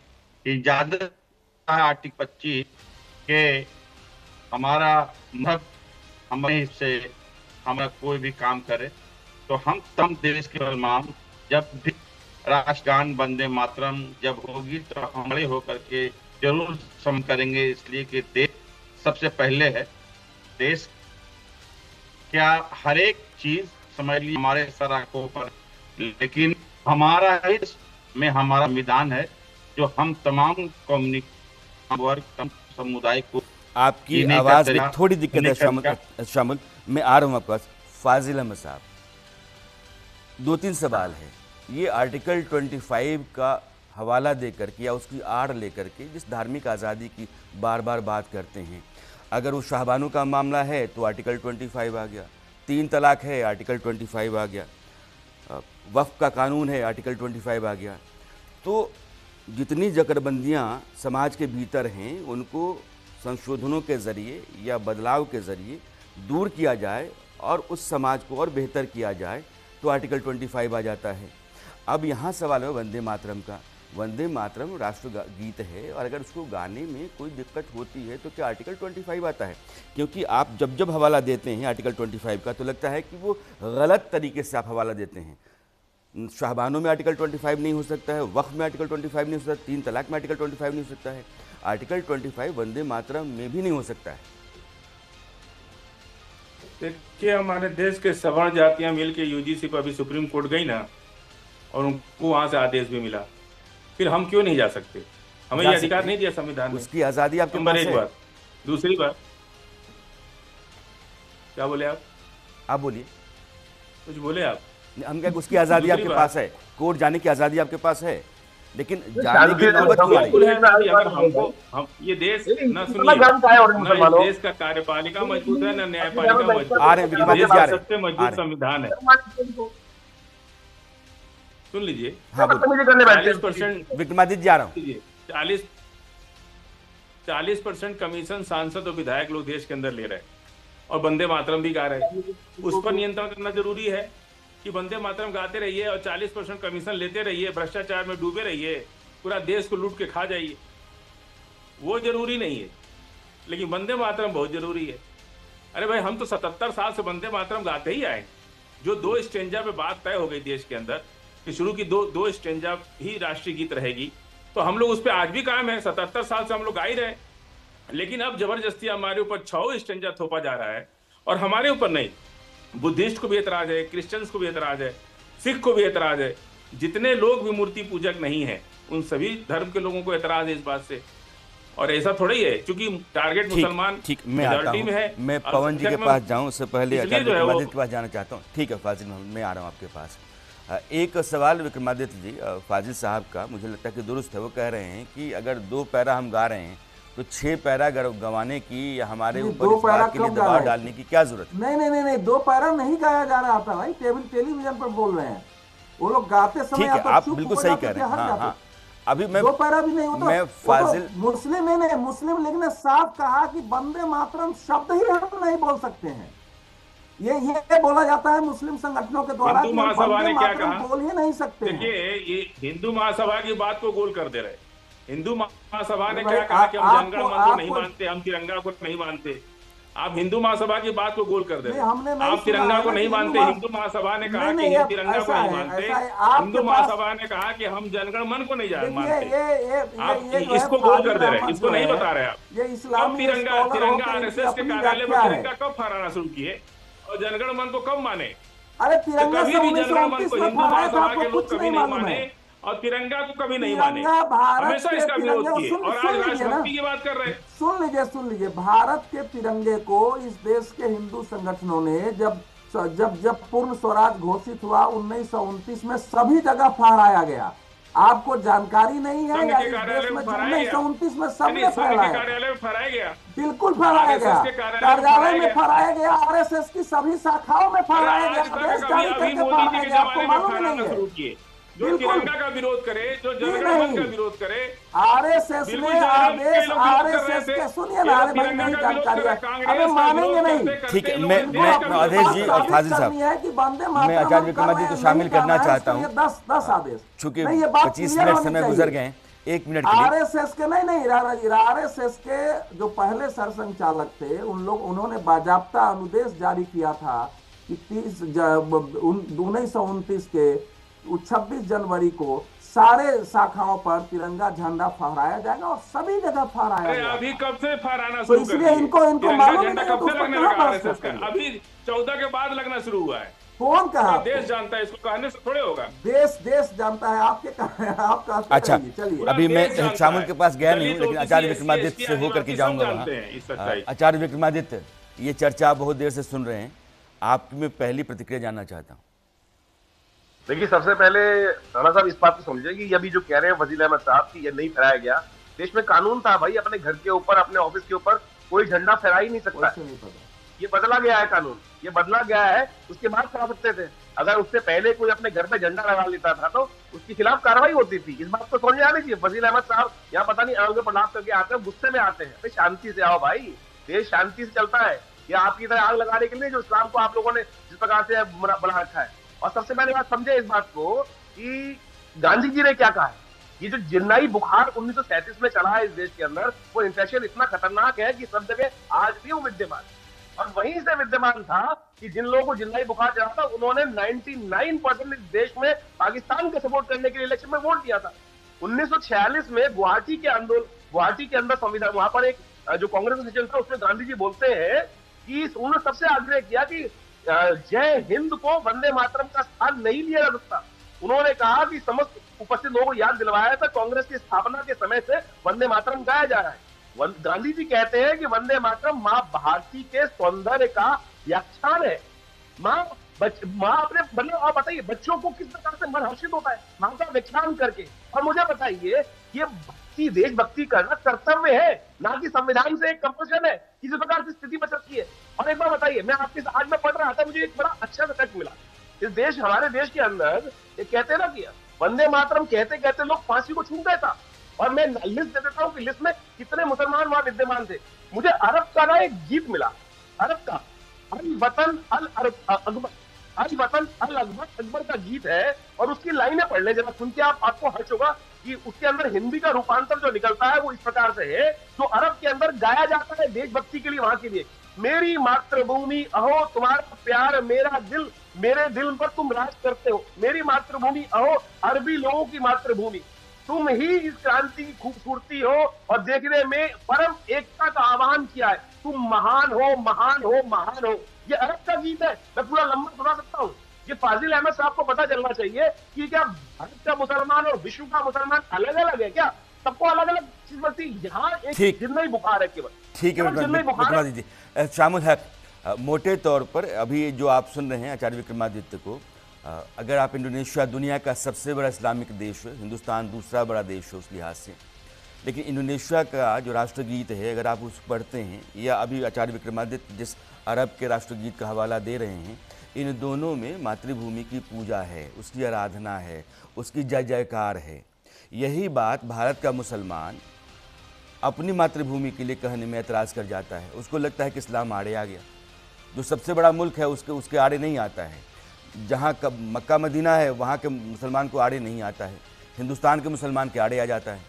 Speaker 9: इजाजत है आर्टिकल 25 के हमारा मत हमें से हमारा कोई भी काम करे तो हम तम देश के मुसलमान जब भी राष्ट्रगान वंदे मातरम जब होगी तो हमारे होकर के जरूर सम करेंगे, इसलिए कि देश सबसे पहले है। देश क्या हर एक चीज समझ ली हमारे सर आंखों पर, लेकिन हमारा हित में हमारा संविधान है जो हम तमाम कम्युनिटी वर्ग समुदाय को।
Speaker 1: आपकी आवाज में थोड़ी दिक्कत है शामिल, मैं आ रहा हूँ आपके पास। फाजिल अहमद साहब, 2-3 सवाल है। ये आर्टिकल 25 का हवाला देकर के या उसकी आड़ लेकर के जिस धार्मिक आज़ादी की बार बार बात करते हैं, अगर वो शाहबानों का मामला है तो आर्टिकल 25 आ गया, 3 तलाक है आर्टिकल 25 आ गया, वक्फ का कानून है आर्टिकल 25 आ गया। तो जितनी जकड़बंदियाँ समाज के भीतर हैं उनको संशोधनों के ज़रिए या बदलाव के ज़रिए दूर किया जाए और उस समाज को और बेहतर किया जाए तो आर्टिकल 25 आ जाता है। अब यहाँ सवाल है वंदे मातरम का। वंदे मातरम राष्ट्र गीत है और अगर उसको गाने में कोई दिक्कत होती है तो क्या आर्टिकल 25 आता है? क्योंकि आप जब हवाला देते हैं आर्टिकल 25 का तो लगता है कि वो गलत तरीके से आप हवाला देते हैं। शाहबानों में आर्टिकल 25 नहीं हो सकता है, वक्फ में आर्टिकल 25 नहीं हो सकता, 3 तलाक में आर्टिकल 25 नहीं हो सकता है, आर्टिकल 25 वंदे मातरम में भी नहीं हो सकता है।
Speaker 7: देखिए, हमारे देश के सवर्ण जातियां मिलकर यूजीसी पर अभी सुप्रीम कोर्ट गई ना, और उनको वहां से आदेश भी मिला, फिर हम क्यों नहीं जा सकते? हमें ये अधिकार नहीं दिया संविधान ने।
Speaker 1: उसकी आजादी आपके पास है।
Speaker 7: एक बात। दूसरी बात, क्या बोले आप
Speaker 1: बोलिए।
Speaker 7: कुछ बोले आप?
Speaker 1: हम क्या, उसकी आजादी आपके पास है, कोर्ट जाने की आजादी आपके पास है, लेकिन जाने की नौबत क्यों आ रही है?
Speaker 7: अगर हम ये देश ना सुनिए, ना इस देश का कार्यपालिका मजबूत है ना न्यायपालिका मजबूत है, सबसे मजबूत संविधान है। सुन लीजिए,
Speaker 1: हाँ,
Speaker 7: 40%
Speaker 1: विक्रमादित्य जा रहा हूँ।
Speaker 7: 40% कमीशन सांसद और विधायक लोग देश के अंदर ले रहे हैं और वंदे मातरम भी गा रहे हैं। उस पर नियंत्रण करना जरूरी है कि वंदे मातरम गाते रहिए और 40% कमीशन लेते रहिए, भ्रष्टाचार में डूबे रहिए, पूरा देश को लूट के खा जाइए, वो जरूरी नहीं है। लेकिन वंदे मातरम बहुत जरूरी है। अरे भाई, हम तो 77 साल से वंदे मातरम गाते ही आए। जो 2 स्टेंजा पे बात तय हो गई देश के अंदर कि शुरू की दो स्टेंजा ही राष्ट्रीय गीत रहेगी, तो हम लोग उस पर आज भी कायम है। 77 साल से हम लोग गा ही रहे, लेकिन अब जबरदस्ती हमारे ऊपर 6 स्टेंजा थोपा जा रहा है। और हमारे ऊपर नहीं, बुद्धिस्ट को भी एतराज है, क्रिश्चियंस को भी एतराज है, सिख को भी एतराज है, जितने लोग भी मूर्ति पूजक नहीं है उन सभी धर्म के लोगों को एतराज है इस बात से और ऐसा थोड़ा ही है, क्योंकि टारगेट मुसलमान
Speaker 1: ठीक, मैं आता
Speaker 7: मेजॉरिटी में है।
Speaker 1: हूँ, मैं पवन जी के पास जाऊँ उससे पहले
Speaker 7: इसलिए
Speaker 1: आचार्य
Speaker 7: जो है वो-
Speaker 1: विक्रमादित्य के पास जाना चाहता हूँ। ठीक है फाजिल, मैं आ रहा हूँ आपके पास। एक सवाल विक्रमादित्य जी, फाजिल साहब का मुझे लगता है कि दुरुस्त है। वो कह रहे हैं कि अगर 2 पैरा हम गा रहे हैं तो 6 पैरा गंवाने की या हमारे
Speaker 8: नहीं,
Speaker 1: ऊपर
Speaker 8: 2
Speaker 1: इस
Speaker 8: पैरा
Speaker 1: बात के लिए
Speaker 8: कब गा
Speaker 1: दबाव
Speaker 8: रहे हैं?
Speaker 1: डालने की क्या जरूरत है?
Speaker 8: नहीं, 2 पैरा नहीं गाया जा रहा था भाई, टेलीविजन पर बोल रहे हैं वो लोग, गाते समय
Speaker 1: ठीक है,
Speaker 8: या तो
Speaker 1: आप
Speaker 8: चुप
Speaker 1: बिल्कुल
Speaker 8: हो
Speaker 1: सही
Speaker 8: जाते
Speaker 1: कह
Speaker 8: थे,
Speaker 1: रहे हैं।
Speaker 8: हट
Speaker 1: हाँ
Speaker 8: जाते।
Speaker 1: हाँ, अभी
Speaker 8: 2 पैरा भी नहीं,
Speaker 1: मैं फाजिल
Speaker 8: मुस्लिम ने मुस्लिम लीग ने साफ कहा कि वंदे मातरम शब्द ही हम नहीं बोल सकते हैं। ये बोला जाता है मुस्लिम संगठनों के द्वारा
Speaker 7: हिंदू
Speaker 8: कि हम
Speaker 7: महासभा
Speaker 8: वंदे
Speaker 7: ने क्या
Speaker 8: मातरम
Speaker 7: कहा?
Speaker 8: बोल ही नहीं सकते हैं।
Speaker 7: देखिए, ये हिंदू महासभा की बात को गोल कर दे रहे। हिंदू महासभा ने
Speaker 8: भाई,
Speaker 7: क्या कहा कि हम जनगण मन को नहीं
Speaker 8: आपको-
Speaker 7: मानते, हम तिरंगा को नहीं मानते। आप हिंदू महासभा की बात को गोल कर दे रहे
Speaker 8: नहीं, हमने नहीं
Speaker 7: आप तिरंगा
Speaker 8: सुना
Speaker 7: को
Speaker 8: है
Speaker 7: नहीं
Speaker 8: कि
Speaker 7: मानते।
Speaker 8: हिंदू
Speaker 7: हिंदू महासभा ने कहा
Speaker 8: नहीं,
Speaker 7: कि
Speaker 8: नहीं,
Speaker 7: हम तिरंगा को
Speaker 8: ऐसा
Speaker 7: नहीं
Speaker 8: है,
Speaker 7: मानते।
Speaker 8: ऐसा है, आपके
Speaker 7: हिंदू
Speaker 8: पास-
Speaker 7: महासभा ने कहा कि हम जनगण मन को नहीं
Speaker 8: देखिए,
Speaker 7: मानते। आप
Speaker 8: ये जो है
Speaker 7: इसको गोल कर
Speaker 8: फाजिल
Speaker 7: दे रहे हैं,
Speaker 8: अहमद
Speaker 7: इसको
Speaker 8: जो
Speaker 7: नहीं
Speaker 8: है,
Speaker 7: बता रहे आप।
Speaker 8: ये
Speaker 7: कब
Speaker 8: इस्लामी
Speaker 7: तिरंगा
Speaker 8: स्कॉलर
Speaker 7: तिरंगा
Speaker 8: होकर इनकी
Speaker 7: आरएसएस के
Speaker 8: अपनी
Speaker 7: कार्यालय
Speaker 8: व्याख्या
Speaker 7: पर
Speaker 8: है।
Speaker 7: तिरंगा कब फहराना शुरू किए और जनगण मन को कब माने?
Speaker 8: अरे
Speaker 7: तो
Speaker 8: तिरंगा
Speaker 7: कभी
Speaker 8: से
Speaker 7: भी जनगण मन
Speaker 8: 1929
Speaker 7: को
Speaker 8: में
Speaker 7: हिंदू
Speaker 8: फहराया था,
Speaker 7: महासभा
Speaker 8: आपको
Speaker 7: के लोग
Speaker 8: कुछ
Speaker 7: कभी
Speaker 8: नहीं
Speaker 7: नहीं
Speaker 8: मालूम
Speaker 7: माने
Speaker 8: है।
Speaker 7: और तिरंगा को कभी नहीं माने।
Speaker 8: तिरंगा भारत
Speaker 7: हमेशा
Speaker 8: के
Speaker 7: इसका विरोध
Speaker 8: तिरंगे,
Speaker 7: किए
Speaker 8: सुन
Speaker 7: और आज
Speaker 8: लीजिए ना,
Speaker 7: राष्ट्रभक्ति की बात कर रहे हैं।
Speaker 8: सुन लीजिए, भारत के तिरंगे को इस देश के हिंदू संगठनों ने जब पूर्ण स्वराज घोषित हुआ 1929 में सभी जगह फहराया गया। आपको जानकारी नहीं है
Speaker 7: संघ
Speaker 8: या
Speaker 7: के
Speaker 8: इस
Speaker 7: कार्यालय
Speaker 8: देश
Speaker 7: में
Speaker 8: में
Speaker 7: फहराया गया।
Speaker 8: 1929 में
Speaker 7: नहीं,
Speaker 8: सबने
Speaker 7: संघ के
Speaker 8: फहराया,
Speaker 7: कार्यालय में फहराया गया।
Speaker 8: बिल्कुल फहराया गया,
Speaker 7: आरएसएस के कार्यालय में
Speaker 8: कार्यालय में
Speaker 7: फहराया
Speaker 8: फहराया गया, आरएसएस की सभी शाखाओं में फहराया
Speaker 7: अरे
Speaker 8: गया,
Speaker 7: आज तक
Speaker 8: आदेश
Speaker 7: कभी
Speaker 8: जारी
Speaker 7: अभी
Speaker 8: करके
Speaker 7: मोदी जी
Speaker 8: फहराया
Speaker 7: के
Speaker 8: गया, आपको
Speaker 7: जमाने में
Speaker 8: मालूम
Speaker 7: फहराना
Speaker 8: नहीं
Speaker 7: शुरू
Speaker 8: है?
Speaker 7: किए। जो
Speaker 8: बिल्कुल।
Speaker 7: तिरंगा का विरोध करे, जो
Speaker 8: नहीं,
Speaker 7: जनगण मन का
Speaker 8: नहीं।
Speaker 7: विरोध करे।
Speaker 8: आरएसएस
Speaker 7: बिल्कुल
Speaker 8: ने
Speaker 7: जनगण के
Speaker 8: आदेश,
Speaker 7: लोग विरोध कर रहे
Speaker 8: आरएसएस
Speaker 7: थे।
Speaker 8: के, सुनिए
Speaker 7: ये
Speaker 8: ना,
Speaker 7: लोग
Speaker 8: अरे भाई
Speaker 7: तिरंगा
Speaker 8: नहीं
Speaker 7: का विरोध
Speaker 8: जानकारी
Speaker 7: कर रहे
Speaker 8: है,
Speaker 7: हैं, कांग्रेस
Speaker 8: अरे
Speaker 7: का
Speaker 8: मानेंगे
Speaker 7: विरोध
Speaker 8: नहीं।
Speaker 7: करते-
Speaker 1: ठीक
Speaker 7: करते
Speaker 1: है,
Speaker 7: लोग
Speaker 1: मैं
Speaker 7: देश का विरोध
Speaker 1: अवधेश जी
Speaker 7: करते
Speaker 1: और
Speaker 7: हैं।
Speaker 1: फाजिल साहब,
Speaker 8: है कि वंदे
Speaker 1: मैं
Speaker 8: मातरम
Speaker 1: आचार्य
Speaker 8: हम
Speaker 1: विक्रमादित्य
Speaker 8: कर
Speaker 1: को
Speaker 8: रहे
Speaker 1: शामिल
Speaker 8: हैं,
Speaker 1: करना
Speaker 8: नहीं
Speaker 1: चाहता
Speaker 8: करना है,
Speaker 1: हूं।
Speaker 8: 10 आदेश,
Speaker 1: चूंकि
Speaker 8: नहीं, ये बात
Speaker 1: 25
Speaker 8: क्लियर
Speaker 1: मिनट
Speaker 8: होनी
Speaker 1: समय
Speaker 8: चाहिए।
Speaker 1: गुजर गए हैं, 1 मिनट के लिए।
Speaker 8: आरएसएस के नहीं, आरएसएस के जो पहले सरसंघचालक थे उन्होंने बाजाप्ता अनुदेश जारी किया था कि 1929 के 26 जनवरी को सारे शाखाओं पर तिरंगा झंडा फहराया जाएगा और सभी जगह फहराया
Speaker 7: अरे
Speaker 8: जाएगा।
Speaker 7: अभी कब से फहराना
Speaker 8: तो
Speaker 7: शुरू कर
Speaker 8: इसलिए
Speaker 7: दिए?
Speaker 8: इनको
Speaker 7: तिरंगा
Speaker 8: मालूम
Speaker 7: झंडा
Speaker 8: नहीं है,
Speaker 7: कब
Speaker 8: तो
Speaker 7: से
Speaker 8: उस पर
Speaker 7: लगने
Speaker 8: कहाँ
Speaker 7: लगा
Speaker 8: बहस
Speaker 7: आरएसएस का?
Speaker 8: करते हैं?
Speaker 7: अभी 14 के बाद लगना शुरू हुआ है।
Speaker 8: कौन कहा
Speaker 7: पूरा
Speaker 8: आपको?
Speaker 7: देश जानता है, इसको कहने से थोड़े होगा।
Speaker 8: देश जानता है, आपके आप कहते
Speaker 1: अच्छा,
Speaker 8: रहिए, चलिए।
Speaker 7: पूरा
Speaker 1: अभी मैं
Speaker 7: देश जानता
Speaker 1: शामुल
Speaker 7: है।
Speaker 1: के पास गया नहीं हूँ,
Speaker 7: दलित,
Speaker 1: लेकिन
Speaker 7: ओबीसी,
Speaker 1: आचार्य
Speaker 7: एससी,
Speaker 1: विक्रमादित्य से होकर के
Speaker 7: सब
Speaker 1: जाऊंगा
Speaker 7: जानते
Speaker 1: वहाँ।
Speaker 7: हैं इस सच्चाई।
Speaker 1: आचार्य विक्रमादित्य, ये चर्चा आप बहुत देर से सुन रहे हैं, आपकी मैं पहली प्रतिक्रिया जानना चाहता हूँ।
Speaker 10: देखिए, सबसे पहले राणा साहब इस बात को समझे कि अभी जो कह रहे हैं फजील अहमद साहब की ये नहीं फहराया गया, देश में कानून था भाई, अपने घर के ऊपर, अपने ऑफिस के ऊपर कोई झंडा फहरा ही नहीं सकता।
Speaker 8: वैसे नहीं पता।
Speaker 10: ये बदला गया है कानून, ये बदला गया है, उसके बाद फहरा सकते थे। अगर उससे पहले कोई अपने घर पे झंडा लगा लेता था तो उसके खिलाफ कार्रवाई होती थी। इस बात को समझ में आनी चाहिए। फजील अहमद साहब यहाँ पता नहीं आगे पढ़ाप करके आते हैं, गुस्से में आते हैं। भाई शांति से आओ भाई, देश शांति से चलता है। या आपकी तरह आग लगाने के लिए जो इस्लाम को आप लोगों ने जिस प्रकार से बना रखा है। और सबसे पहले बात समझे इस बात को कि गांधी जी ने क्या कहा है। ये जो जिन्नाई बुखार 1937 में चला है इस देश के अंदर, वो इन्फेक्शन इतना खतरनाक है कि सब जगह आज भी वो विद्यमान। और वहीं से विद्यमान था कि जिन लोगों को जिन्नाई बुखार चला था उन्होंने 99% इस देश में पाकिस्तान के सपोर्ट करने के लिए इलेक्शन में वोट दिया था। 1946 में गुवाहाटी के अंदर संविधान, वहां पर एक जो कांग्रेस का सेशन था उसमें गांधी जी बोलते हैं कि उन्होंने सबसे आग्रह किया कि जय हिंद को वंदे मातरम का स्थान नहीं लिया जा सकता। उन्होंने कहा कि समस्त उपस्थित लोगों को याद दिलवाया था कांग्रेस की स्थापना के समय से वंदे मातरम गाया जा रहा है। गांधी जी कहते हैं कि वंदे मातरम माँ भारती के सौंदर्य का व्याख्यान है। माँ अपने मतलब आप बताइए बच्चों को किस प्रकार से मन हर्षित होता है माँ का व्याख्यान करके। और मुझे बताइए ये भक्ति, देशभक्ति करना कर्तव्य है, ना कि संविधान से एक कंपल्शन है। किसी प्रकार की स्थिति बच सकती है। और एक बार बताइए, मैं आपके आज मैं पढ़ रहा था, मुझे एक बड़ा अच्छा सा फैक्ट मिला। हमारे देश के अंदर ये कहते ना कि वंदे मातरम कहते कहते लोग फांसी को छू गए था। और मैं लिस्ट दे देता हूँ कि लिस्ट में कितने मुसलमान वहां विद्यमान थे। मुझे अरब का ना एक गीत मिला, अरब का अल वतन अल अकबर का गीत है। और उसकी लाइनें पढ़ ले जरा, सुन के आपको हर्ष होगा कि उसके अंदर हिंदी का रूपांतर जो निकलता है वो इस प्रकार से है, जो अरब के अंदर गाया जाता है देशभक्ति के लिए, वहां के लिए। मेरी मातृभूमि अहो तुम्हारा प्यार मेरा दिल, मेरे दिल पर तुम राज करते हो। मेरी मातृभूमि अहो अरबी लोगों की मातृभूमि, तुम ही इस क्रांति की खूबसूरती हो और देखने में परम एकता का आह्वान किया है। तुम महान हो, महान हो, महान हो। ये अरब का गीत है, मैं पूरा लंबा सुना सकता हूँ। ये फाजिल अहमद साहब को पता चलना चाहिए कि क्या भारत का मुसलमान और विश्व का मुसलमान अलग अलग है क्या? सबको अलग अलग चीज बनती है। यहाँ एक
Speaker 1: ठीक।
Speaker 10: जिंदगी बुखार है केवल।
Speaker 1: ठीक है विक्रमादित्य जी। शामिल है मोटे तौर पर अभी जो आप सुन रहे हैं आचार्य विक्रमादित्य को, अगर आप इंडोनेशिया दुनिया का सबसे बड़ा इस्लामिक देश है, हिंदुस्तान दूसरा बड़ा देश है उस लिहाज से, लेकिन इंडोनेशिया का जो राष्ट्रगीत है अगर आप उसको पढ़ते हैं या अभी आचार्य विक्रमादित्य जिस अरब के राष्ट्रगीत का हवाला दे रहे हैं, इन दोनों में मातृभूमि की पूजा है, उसकी आराधना है, उसकी जय जयकार है। यही बात भारत का मुसलमान अपनी मातृभूमि के लिए कहने में एतराज़ कर जाता है। उसको लगता है कि इस्लाम आड़े आ गया। जो सबसे बड़ा मुल्क है उसके आड़े नहीं आता है। जहाँ का मक्का मदीना है वहाँ के मुसलमान को आड़े नहीं आता है, हिंदुस्तान के मुसलमान के आड़े आ जाता है।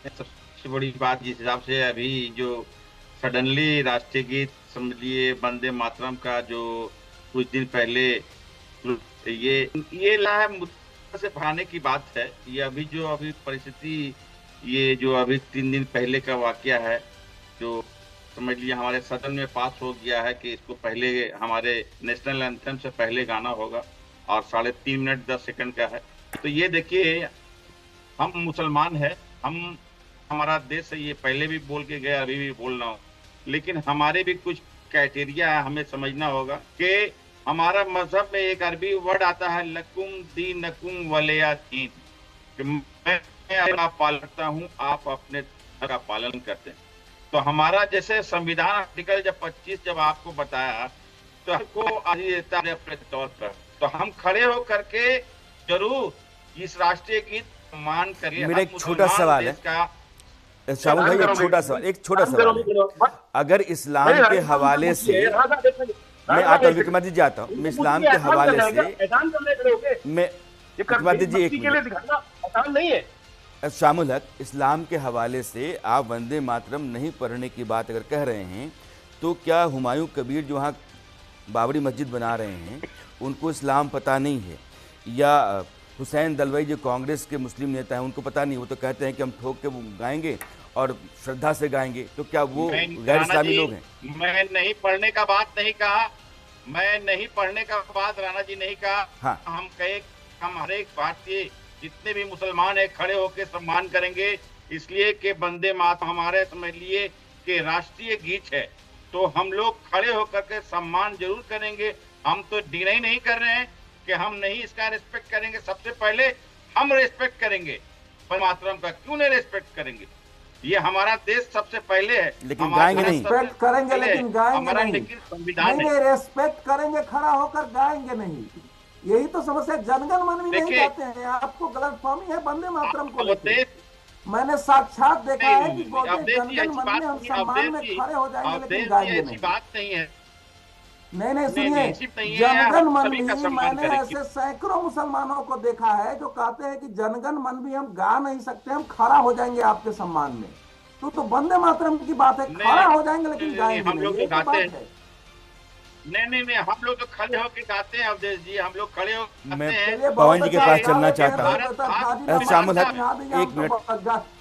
Speaker 9: सबसे बड़ी बात जिस हिसाब से अभी जो सडनली राष्ट्रीय गीत समझिए वंदे मातरम का जो कुछ दिन पहले ये ला मुद्दा से भाने की बात है। ये अभी जो परिस्थिति, ये जो अभी 3 दिन पहले का वाकया है, जो समझ लीजिए हमारे सदन में पास हो गया है कि इसको पहले हमारे नेशनल एंथम से पहले गाना होगा और 3.5 मिनट 10 सेकंड का है। तो ये देखिए, हम मुसलमान हैं, हमारा देश है, ये पहले भी बोल के गए, अभी भी बोल रहा हूँ, लेकिन हमारे भी कुछ क्राइटेरिया है, हमें समझना होगा कि हमारा मजहब में एक अरबी वर्ड आता है लकुम दीनकुम वलिया दीन, कि मैं आप पालन करता हूँ, आप अपने धर्म का पालन करते हैं। तो हमारा जैसे संविधान आर्टिकल जब 25 जब आपको बताया तो हमको आज देता है अपने तौर पर, तो हम खड़े हो करके जरूर इस राष्ट्रीय गीत मान करिए।
Speaker 1: मेरा एक छोटा सवाल है शामिल भाई, एक छोटा सवाल है। अगर इस्लाम के हवाले से मैं आता हूँ विक्रमादित्य जी, आता हूँ मैं इस्लाम के हवाले से मैं विक्रमादित्य जी एक मिनट शामिल हक, इस्लाम के हवाले से आप वंदे मातरम नहीं पढ़ने की बात अगर कह रहे हैं तो क्या हुमायूं कबीर जो वहाँ बाबरी मस्जिद बना रहे हैं उनको इस्लाम पता नहीं है, या हुसैन दलवाई जो कांग्रेस के मुस्लिम नेता हैं उनको पता नहीं, वो तो कहते हैं कि हम ठोक के गाएंगे और श्रद्धा से गाएंगे, तो क्या वो गैर इस्लामी लोग हैं?
Speaker 9: मैं नहीं पढ़ने का बात नहीं कहा, मैं नहीं पढ़ने का बात राणा जी नहीं कहा।
Speaker 1: हाँ।
Speaker 9: हम हर एक भारतीय जितने भी मुसलमान है खड़े होकर सम्मान करेंगे, इसलिए कि वंदे मातरम हमारे समझ लिए कि राष्ट्रीय गीत है, तो हम लोग खड़े होकर के सम्मान जरूर करेंगे। हम तो डिनाई नहीं कर रहे हैं कि हम नहीं इसका रिस्पेक्ट करेंगे। सबसे पहले हम रिस्पेक्ट करेंगे वंदे मातरम का, क्यों नहीं रिस्पेक्ट करेंगे? ये हमारा देश सबसे पहले है,
Speaker 1: लेकिन गाएंगे नहीं।
Speaker 8: रिस्पेक्ट करेंगे लेकिन गाएंगे नहीं।
Speaker 9: लेकिन संविधान
Speaker 8: नहीं, रिस्पेक्ट करेंगे, खड़ा होकर गाएंगे नहीं। यही तो समस्या, जनगण मन भी नहीं गाते हैं। आपको गलतफहमी है वंदे मातरम को लेकर। मैंने साक्षात देखा है कि जनगण मन में हम सम्मान में खड़े हो जाएंगे लेकिन गाएंगे नहीं।
Speaker 9: बात नहीं है।
Speaker 8: नहीं सुनिए, जनगण मन भी, मैंने ऐसे सैकड़ों मुसलमानों को देखा है जो कहते हैं कि जनगण मन भी हम गा नहीं सकते, हम खड़ा हो जाएंगे आपके सम्मान में। तो वंदे मातरम की बात है, खड़ा हो जाएंगे लेकिन गाएंगे नहीं।
Speaker 9: नहीं, हम लोग तो खड़े होकर गाते हैं अवधेश जी, हम लोग खड़े होकर
Speaker 1: मैं पवन जी के पास चलना चाहता हूँ। शामिल हक एक मिनट।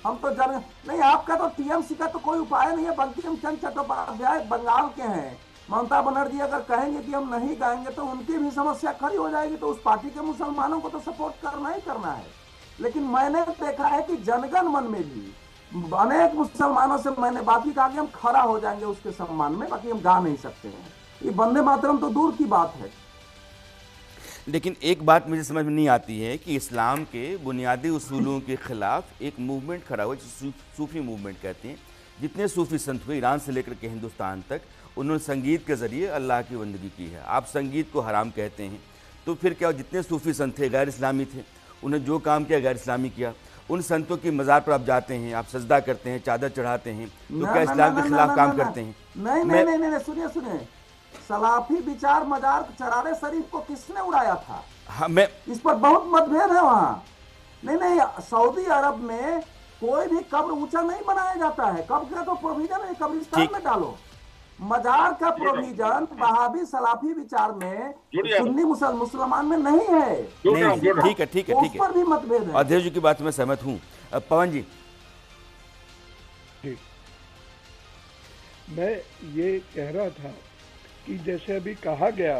Speaker 8: हम तो नहीं, आपका तो टीएमसी का तो कोई उपाय नहीं है। बंकिम चंद्र चट्टोपाध्याय बंगाल के हैं, ममता बनर्जी अगर कहेंगे कि हम नहीं गाएंगे तो उनकी भी समस्या खड़ी हो जाएगी, तो उस पार्टी के मुसलमानों को तो सपोर्ट करना ही करना है। लेकिन मैंने देखा है कि जनगण मन में भी अनेक मुसलमानों से मैंने बात की, कहा कि हम खड़ा हो जाएंगे उसके सम्मान में, बाकी हम गा नहीं सकते हैं। ये वंदे मातरम तो दूर की बात है।
Speaker 1: लेकिन एक बात मुझे समझ में नहीं आती है कि इस्लाम के बुनियादी उसूलों के खिलाफ एक मूवमेंट खड़ा हुआ, सूफी मूवमेंट कहते हैं। जितने सूफी संत हुए ईरान से लेकर के हिंदुस्तान तक, उन्होंने संगीत के ज़रिए अल्लाह की बंदगी की है। आप संगीत को हराम कहते हैं, तो फिर क्या जितने सूफी संत थे गैर इस्लामी थे, उन्हें जो काम किया गैर इस्लामी किया। उन संतों की मज़ार पर आप जाते हैं, आप सजदा करते हैं, चादर चढ़ाते हैं, तो क्या इस्लाम के खिलाफ काम करते हैं?
Speaker 8: नहीं, सुनिए, सलाफी विचार मजार चरारे शरीफ को किसने उड़ाया था?
Speaker 1: हाँ,
Speaker 8: इस पर बहुत मतभेद है वहाँ। नहीं, सऊदी अरब में कोई भी कब्र ऊंचा नहीं बनाया जाता है। कब्र का तो प्रोविजन है, कब्रिस्तान में डालो। मजार का प्रोविजन वहाबी सलाफी विचार में सुन्नी मुसलमान में नहीं है।
Speaker 1: ठीक है।
Speaker 8: उस पर भी मतभेद है।
Speaker 1: अध्यक्ष जी की बात में सहमत हूँ। पवन जी,
Speaker 6: मैं ये कह रहा था कि जैसे अभी कहा गया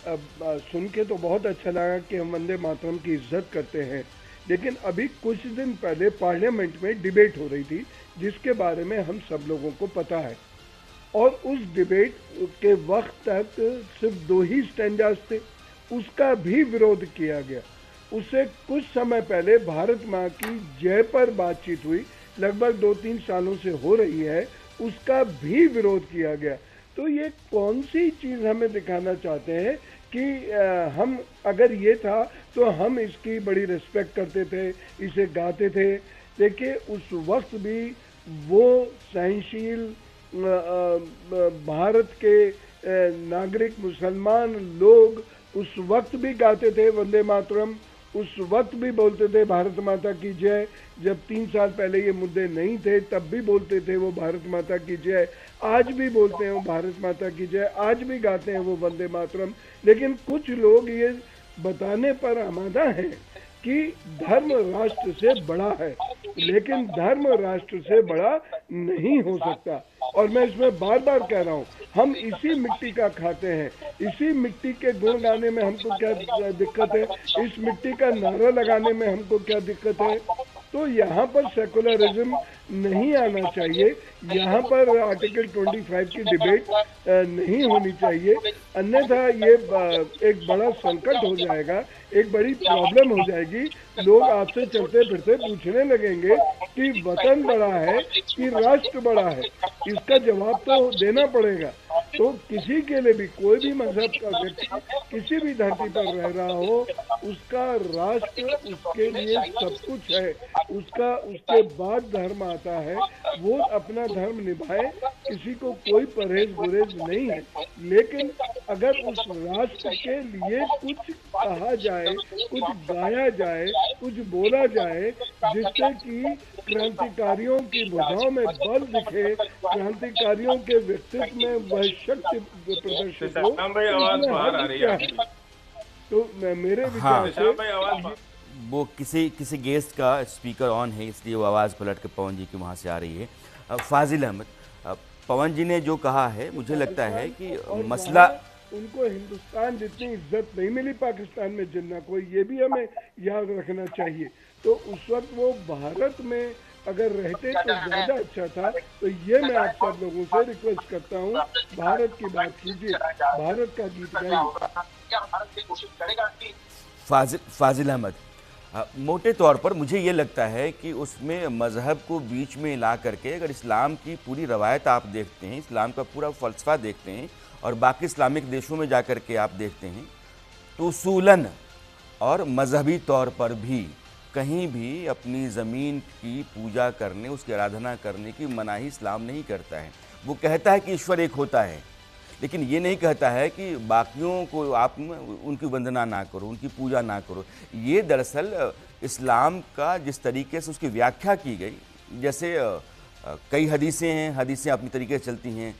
Speaker 6: सुन के तो बहुत अच्छा लगा कि हम वंदे मातरम की इज्जत करते हैं, लेकिन अभी कुछ दिन पहले पार्लियामेंट में डिबेट हो रही थी जिसके बारे में हम सब लोगों को पता है, और उस डिबेट के वक्त तक सिर्फ 2 ही स्टैंजास थे, उसका भी विरोध किया गया। उससे कुछ समय पहले भारत माँ की जय पर बातचीत हुई, लगभग 2-3 सालों से हो रही है, उसका भी विरोध किया गया। तो ये कौन सी चीज़ हमें दिखाना चाहते हैं कि हम अगर ये था तो हम इसकी बड़ी रिस्पेक्ट करते थे, इसे गाते थे। देखिए उस वक्त भी वो सहनशील भारत के नागरिक मुसलमान लोग उस वक्त भी गाते थे वंदे मातरम, उस वक्त भी बोलते थे भारत माता की जय। जब 3 साल पहले ये मुद्दे नहीं थे तब भी बोलते थे वो भारत माता की जय, आज भी बोलते हैं वो भारत माता की जय, आज भी गाते हैं वो वंदे मातरम। लेकिन कुछ लोग ये बताने पर आमादा हैं कि धर्म राष्ट्र से बड़ा है, लेकिन धर्म राष्ट्र से बड़ा नहीं हो सकता। और मैं इसमें बार बार कह रहा हूँ, हम इसी मिट्टी का खाते हैं, इसी मिट्टी के गुण गाने में हमको क्या दिक्कत है, इस मिट्टी का नारा लगाने में हमको क्या दिक्कत है। तो यहाँ पर सेकुलरिज्म नहीं आना चाहिए, यहाँ पर आर्टिकल 25 की डिबेट नहीं होनी चाहिए, अन्यथा ये एक बड़ा संकट हो जाएगा, एक बड़ी प्रॉब्लम हो जाएगी। लोग आपसे चलते फिरते पूछने लगेंगे कि वतन बड़ा है कि राष्ट्र बड़ा है, इसका जवाब तो देना पड़ेगा। तो किसी के लिए भी, कोई भी मजहब का व्यक्ति किसी भी धरती पर रह रहा हो, उसका राष्ट्र उसके लिए सब कुछ है, उसके बाद धर्म आता है, वो अपना धर्म निभाए, किसी को कोई परहेज गुरेज नहीं है। लेकिन अगर उस राष्ट्र के लिए कुछ कहा जाए, कुछ गाया जाए, कुछ बोला जाए, जिससे कि क्रांतिकारियों की भुजाओं में बल दिखे, क्रांतिकारियों के व्यक्तित्व में वह शक्ति प्रदर्शित हो, तो मेरे विचार से
Speaker 1: वो किसी गेस्ट का स्पीकर ऑन है, इसलिए वो आवाज़ पलट के पवन जी की वहाँ से आ रही है। फाजिल अहमद, पवन जी ने जो कहा है, मुझे लगता है कि मसला,
Speaker 6: उनको हिंदुस्तान जितनी इज्जत नहीं मिली पाकिस्तान में जिन्ना को, ये भी हमें याद रखना चाहिए। तो उस वक्त वो भारत में अगर रहते तो ज़्यादा अच्छा था। तो ये मैं आप सब लोगों से रिक्वेस्ट करता हूँ, भारत की बात कीजिए, भारत का गीत गाइए।
Speaker 1: फाजिल अहमद, मोटे तौर पर मुझे ये लगता है कि उसमें मज़हब को बीच में ला करके, अगर इस्लाम की पूरी रवायत आप देखते हैं, इस्लाम का पूरा फ़लसफ़ा देखते हैं और बाकी इस्लामिक देशों में जा कर के आप देखते हैं, तो उसूलन और मजहबी तौर पर भी कहीं भी अपनी ज़मीन की पूजा करने, उसकी आराधना करने की मनाही इस्लाम नहीं करता है। वो कहता है कि ईश्वर एक होता है, लेकिन ये नहीं कहता है कि बाकियों को आप उनकी वंदना ना करो, उनकी पूजा ना करो। ये दरअसल इस्लाम का जिस तरीके से उसकी व्याख्या की गई, जैसे कई हदीसें हैं, हदीसें अपनी तरीके से चलती हैं,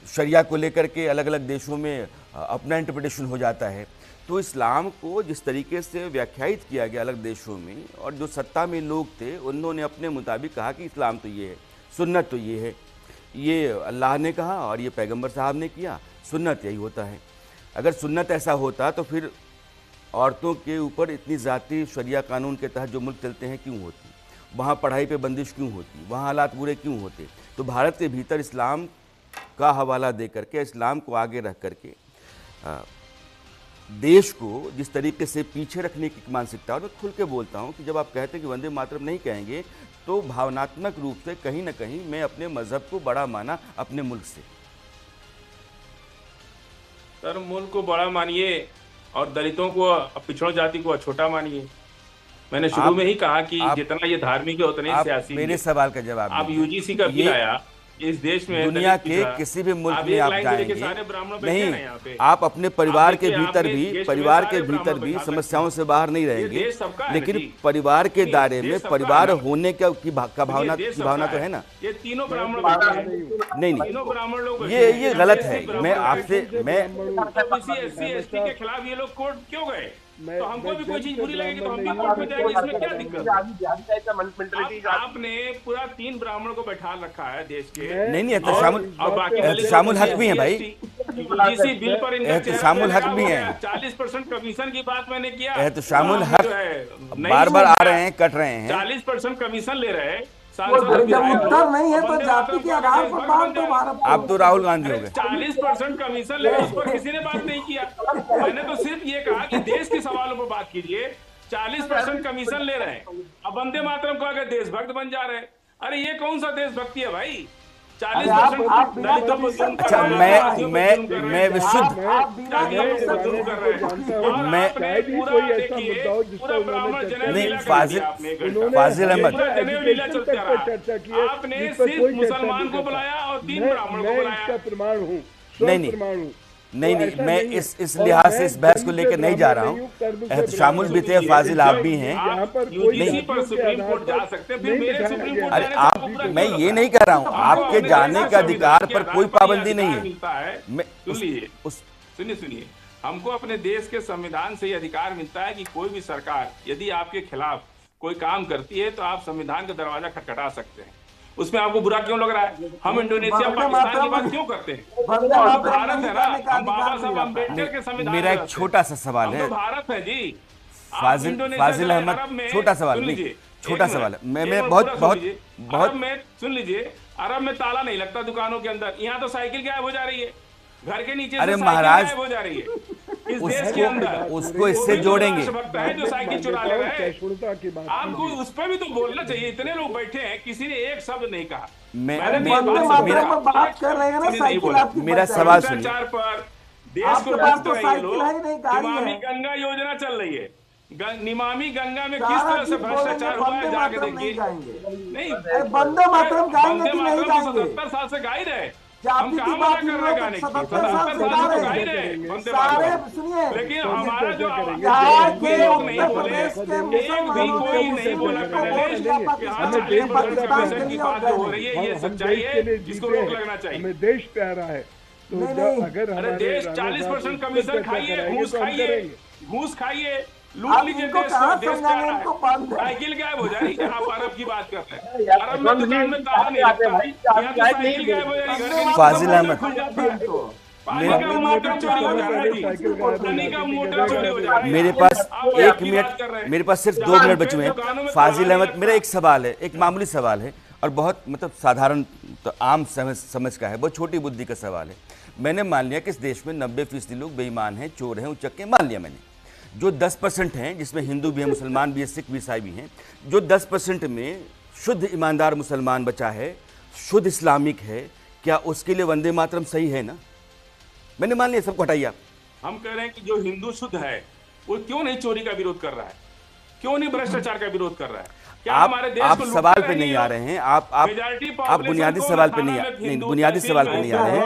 Speaker 1: शरिया को लेकर के अलग अलग देशों में अपना इंटरप्रिटेशन हो जाता है। तो इस्लाम को जिस तरीके से व्याख्यायित किया गया अलग देशों में, और जो सत्ता में लोग थे उन्होंने अपने मुताबिक कहा कि इस्लाम तो ये है, सुन्नत तो ये है, ये अल्लाह ने कहा और ये पैगंबर साहब ने किया, सुन्नत यही होता है। अगर सुन्नत ऐसा होता तो फिर औरतों के ऊपर इतनी ज़ाती शरिया कानून के तहत जो मुल्क चलते हैं क्यों होती, वहाँ पढ़ाई पे बंदिश क्यों होती, वहाँ हालात बुरे क्यों होते। तो भारत के भीतर इस्लाम का हवाला दे करके, इस्लाम को आगे रख करके देश को जिस तरीके से पीछे रखने की मानसिकता, और मैं खुल के बोलता हूँ कि जब आप कहते हैं कि वंदे मातरम नहीं कहेंगे, तो भावनात्मक रूप से कहीं ना कहीं मैं अपने मजहब को बड़ा माना अपने मुल्क से।
Speaker 7: सर, मुल्क को बड़ा मानिए और दलितों को, पिछड़ों जाति को छोटा मानिए। मैंने शुरू में ही कहा कि जितना ये धार्मिक है उतने सियासी।
Speaker 1: मेरे सवाल का जवाब
Speaker 7: आप यूजीसी का बिल आया इस देश में,
Speaker 1: दुनिया के किसी भी मुल्क में आप जाएंगे नहीं, आप अपने परिवार के भीतर भी समस्याओं से बाहर नहीं रहेंगे, लेकिन परिवार के दायरे में परिवार होने का भावना तो है ना।
Speaker 7: ये तीनों ब्राह्मण
Speaker 1: नहीं, ये गलत है। मैं आपसे
Speaker 7: एससी के खिलाफ ये लोग कोर्ट क्यों गए? तो हमको भी कोई चीज बुरी लगेगी तो हम भी कोर्ट में जाएंगे, इसमें क्या दिक्कत? आपने पूरा 3 ब्राह्मणों को बैठा रखा है देश के।
Speaker 1: नहीं, एहतशामुल हक भी है भाई,
Speaker 7: यूजीसी बिल पर इनका
Speaker 1: तो शामुल हक भी हैं।
Speaker 7: 40% कमीशन की बात मैंने किया।
Speaker 1: तो शामुल हक बार बार आ रहे हैं, कट रहे हैं।
Speaker 7: 40% कमीशन ले रहे हैं
Speaker 8: जब उत्तर नहीं है तो जाति के आधार पर बात तो भारत।
Speaker 1: आप तो राहुल गांधी हो गए।
Speaker 7: 40% कमीशन ले, उस पर किसी ने बात नहीं किया। मैंने तो सिर्फ ये कहा कि देश के सवालों पर बात कीजिए। 40% कमीशन ले रहे हैं, अब वंदे मातरम को अगर देशभक्त बन जा रहे हैं। अरे ये कौन सा देशभक्ति है भाई? 40% दलितों को जुल्म कर रहे हैं।
Speaker 1: मैं विशुद्ध नहीं फाजिल अहमद,
Speaker 7: आपने सिर्फ मुसलमान को बुलाया और 3 ब्राह्मण को बुलाया।
Speaker 6: प्रमाण हूँ,
Speaker 1: नहीं, मैं इस लिहाज से इस बहस को लेकर नहीं जा रहा हूँ। शामिल भी थे, फाजिल आप भी हैं। अरे आप, मैं ये नहीं कह रहा हूँ, आपके जाने का अधिकार पर कोई पाबंदी नहीं है।
Speaker 7: सुनिए, हमको अपने देश के संविधान से ये अधिकार मिलता है कि कोई भी सरकार यदि आपके खिलाफ कोई काम करती है तो आप संविधान का दरवाजा खटखटा सकते हैं। उसमें आपको बुरा क्यों लग रहा है? हम इंडोनेशिया पाकिस्तान की बात क्यों करते हैं? भारत है ना, हम बाबा साहब अम्बेडकर के संविधान।
Speaker 1: मेरा एक छोटा सा सवाल है,
Speaker 7: भारत है जी।
Speaker 1: फाजिल अहमद, छोटा सवाल नहीं, छोटा सवाल है। मैं बहुत
Speaker 7: में सुन लीजिए, अरब में ताला नहीं लगता दुकानों के अंदर, यहाँ तो साइकिल गायब हो जा रही है, घर के नीचे।
Speaker 1: अरे महाराज,
Speaker 7: हो जा रही है इस देश के अंदर।
Speaker 1: उसको इससे जोड़ेंगे।
Speaker 7: जो साइकिल चुरा ले रहे हैं, आपको उस पर भी तो बोलना चाहिए। इतने लोग बैठे हैं, किसी ने एक शब्द नहीं कहा।
Speaker 1: मेरा सवाल सुनिए।
Speaker 7: देश को लूट रहे हैं लोग। नमामि गंगा योजना चल रही है, नमामि गंगा में किस तरह से भ्रष्टाचार हुआ है जाके देखिए। नहीं,
Speaker 8: वंदे मातरम गाएंगे कि नहीं गाएंगे?
Speaker 7: 77 साल से गाई रहे।
Speaker 8: जाति की बात कर रहे हैं, 77 साल से गा रहे हैं सारे। सुनिए,
Speaker 7: लेकिन हमारा जो
Speaker 8: यहाँ के उत्तर प्रदेश के
Speaker 7: मुसलमानों की बात हो रही है, ये सच्चाई है, जिसको रोक लगना चाहिए।
Speaker 6: हमें देश प्यारा है तो अगर
Speaker 7: अरे देश 40% कमीशन खाइए, घूस खाइए, लूट लीजिए देश को। साइकिल गायब हो जाएगी। आप अरब की बात करते हैं, अरब में दुकान में ताला नहीं लगता, यहाँ तो साइकिल गायब हो जाएगी।
Speaker 1: फाजिल अहमद, मेरे पास 1 मिनट, मेरे पास सिर्फ 2 मिनट बचे हुए हैं। फाजिल अहमद, मेरा एक सवाल है, एक मामूली सवाल है और बहुत मतलब साधारण तो आम समझ का है, बहुत छोटी बुद्धि का सवाल है। मैंने मान लिया कि इस देश में 90% लोग बेईमान हैं, चोर हैं, उचक्के, मान लिया मैंने। जो 10% हैं, जिसमें हिंदू भी हैं, मुसलमान भी हैं, सिख भी, ईसाई भी हैं, जो 10% में शुद्ध ईमानदार मुसलमान बचा है, शुद्ध इस्लामिक है, क्या उसके लिए वंदे मातरम सही है ना? मैंने मान लिया, सबको हटाइए आप।
Speaker 7: हम कह रहे हैं कि जो हिंदू शुद्ध है वो क्यों नहीं चोरी का विरोध कर रहा है, क्यों नहीं भ्रष्टाचार का विरोध कर रहा है?
Speaker 1: आप सवाल पे नहीं आ रहे हैं, आप बुनियादी सवाल पे नहीं, बुनियादी सवाल पे नहीं आ रहे हैं।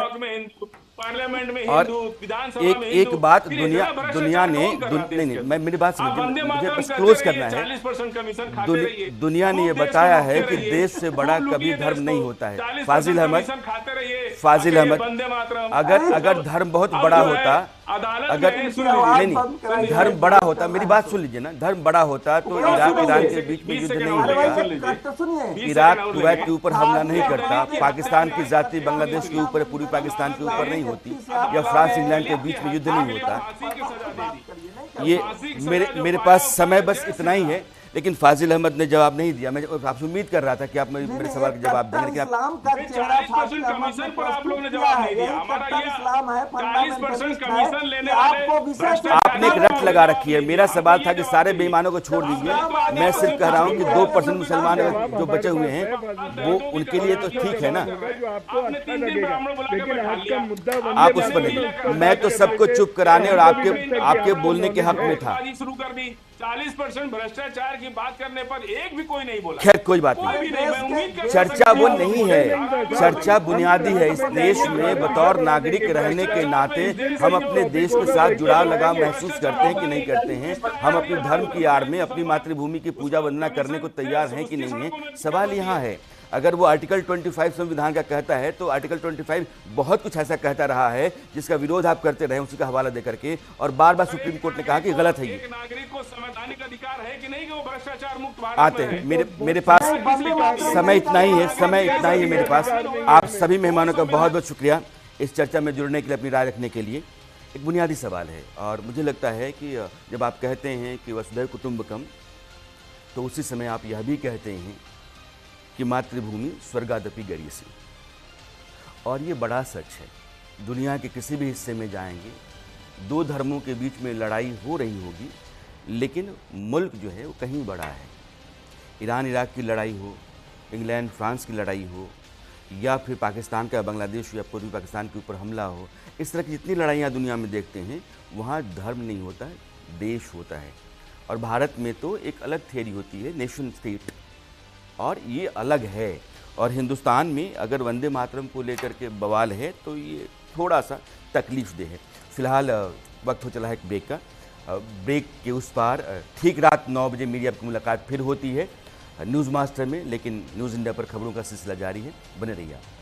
Speaker 7: पार्लियामेंट में
Speaker 1: और
Speaker 7: विधानसभा में
Speaker 1: एक बात दुनिया ने नहीं, मैं मेरी बात समझिए, मुझे बस क्लोज करना है।
Speaker 7: 40% कमीशन खाते रहिए।
Speaker 1: दुनिया ने ये बताया है कि देश से बड़ा कभी धर्म नहीं होता है। फाजिल अहमद, अगर धर्म बहुत बड़ा होता, अगर नहीं धर्म बड़ा होता, मेरी बात सुन लीजिए ना, धर्म बड़ा होता तो इराक ईरान के बीच में युद्ध नहीं होता, इराक कुवैत के ऊपर हमला नहीं करता, पाकिस्तान की जाति बांग्लादेश के ऊपर, पूर्वी पाकिस्तान के ऊपर नहीं होती, या फ्रांस इंग्लैंड के बीच में युद्ध नहीं होता। ये मेरे पास समय बस इतना ही है, लेकिन फाजिल अहमद ने जवाब नहीं दिया। मैं आपसे उम्मीद कर रहा था कि आप मेरे सवाल का जवाब देंगे, लेकिन
Speaker 7: 40% कमीशन पर आप लोगों ने जवाब नहीं दिया। हमारा ये 40% कमीशन लेने वाले
Speaker 1: आपने एक रट लगा रखी है। मेरा सवाल था कि सारे बेईमानों को छोड़ दीजिए, मैं सिर्फ कह रहा हूँ कि 2% मुसलमान जो बचे हुए हैं वो उनके लिए तो ठीक है ना, आप उस पर नहीं। मैं तो सबको चुप कराने और आपके बोलने के हक में था।
Speaker 7: शुरू कर दी 40% भ्रष्टाचार की बात करने पर एक भी कोई नहीं बोला।
Speaker 1: खैर कोई बात नहीं, चर्चा वो नहीं है, चर्चा बुनियादी है। इस देश में बतौर नागरिक रहने के नाते हम अपने देश के साथ जुड़ाव लगाव महसूस करते हैं कि नहीं करते हैं? हम अपने धर्म की आड़ में अपनी मातृभूमि की पूजा वंदना करने को तैयार हैं कि नहीं है? सवाल यहाँ है। अगर वो आर्टिकल 25 संविधान का कहता है तो आर्टिकल 25 बहुत कुछ ऐसा कहता रहा है जिसका विरोध आप करते रहे, उसी का हवाला देकर के, और बार बार सुप्रीम कोर्ट ने कहा कि गलत है। ये
Speaker 7: नागरिक को संवैधानिक अधिकार है कि नहीं कि वो भ्रष्टाचार मुक्त भारत
Speaker 1: आते हैं। मेरे पास समय इतना ही है, मेरे पास। आप सभी मेहमानों का बहुत बहुत शुक्रिया। इस चर्चा में जुड़ने के लिए, अपनी राय रखने के लिए। एक बुनियादी सवाल है और मुझे लगता है कि जब आप कहते हैं कि वसुधैव कुटुंबकम, तो उसी समय आप यह भी कहते हैं कि मातृभूमि स्वर्गादपि गरीयसी। और ये बड़ा सच है। दुनिया के किसी भी हिस्से में जाएंगे, दो धर्मों के बीच में लड़ाई हो रही होगी, लेकिन मुल्क जो है वो कहीं बड़ा है। ईरान इराक की लड़ाई हो, इंग्लैंड फ्रांस की लड़ाई हो, या फिर पाकिस्तान का बांग्लादेश या पूर्वी पाकिस्तान के ऊपर हमला हो, इस तरह की जितनी लड़ाइयाँ दुनिया में देखते हैं, वहाँ धर्म नहीं होता है, देश होता है। और भारत में तो एक अलग थियरी होती है, नेशन स्टेट, और ये अलग है। और हिंदुस्तान में अगर वंदे मातरम को लेकर के बवाल है तो ये थोड़ा सा तकलीफ दे है। फिलहाल वक्त हो चला है एक ब्रेक का। ब्रेक के उस पार ठीक रात 9 बजे मेरी आपकी मुलाकात फिर होती है न्यूज़ मास्टर में, लेकिन न्यूज़ इंडिया पर खबरों का सिलसिला जारी है। बने रहिए आप।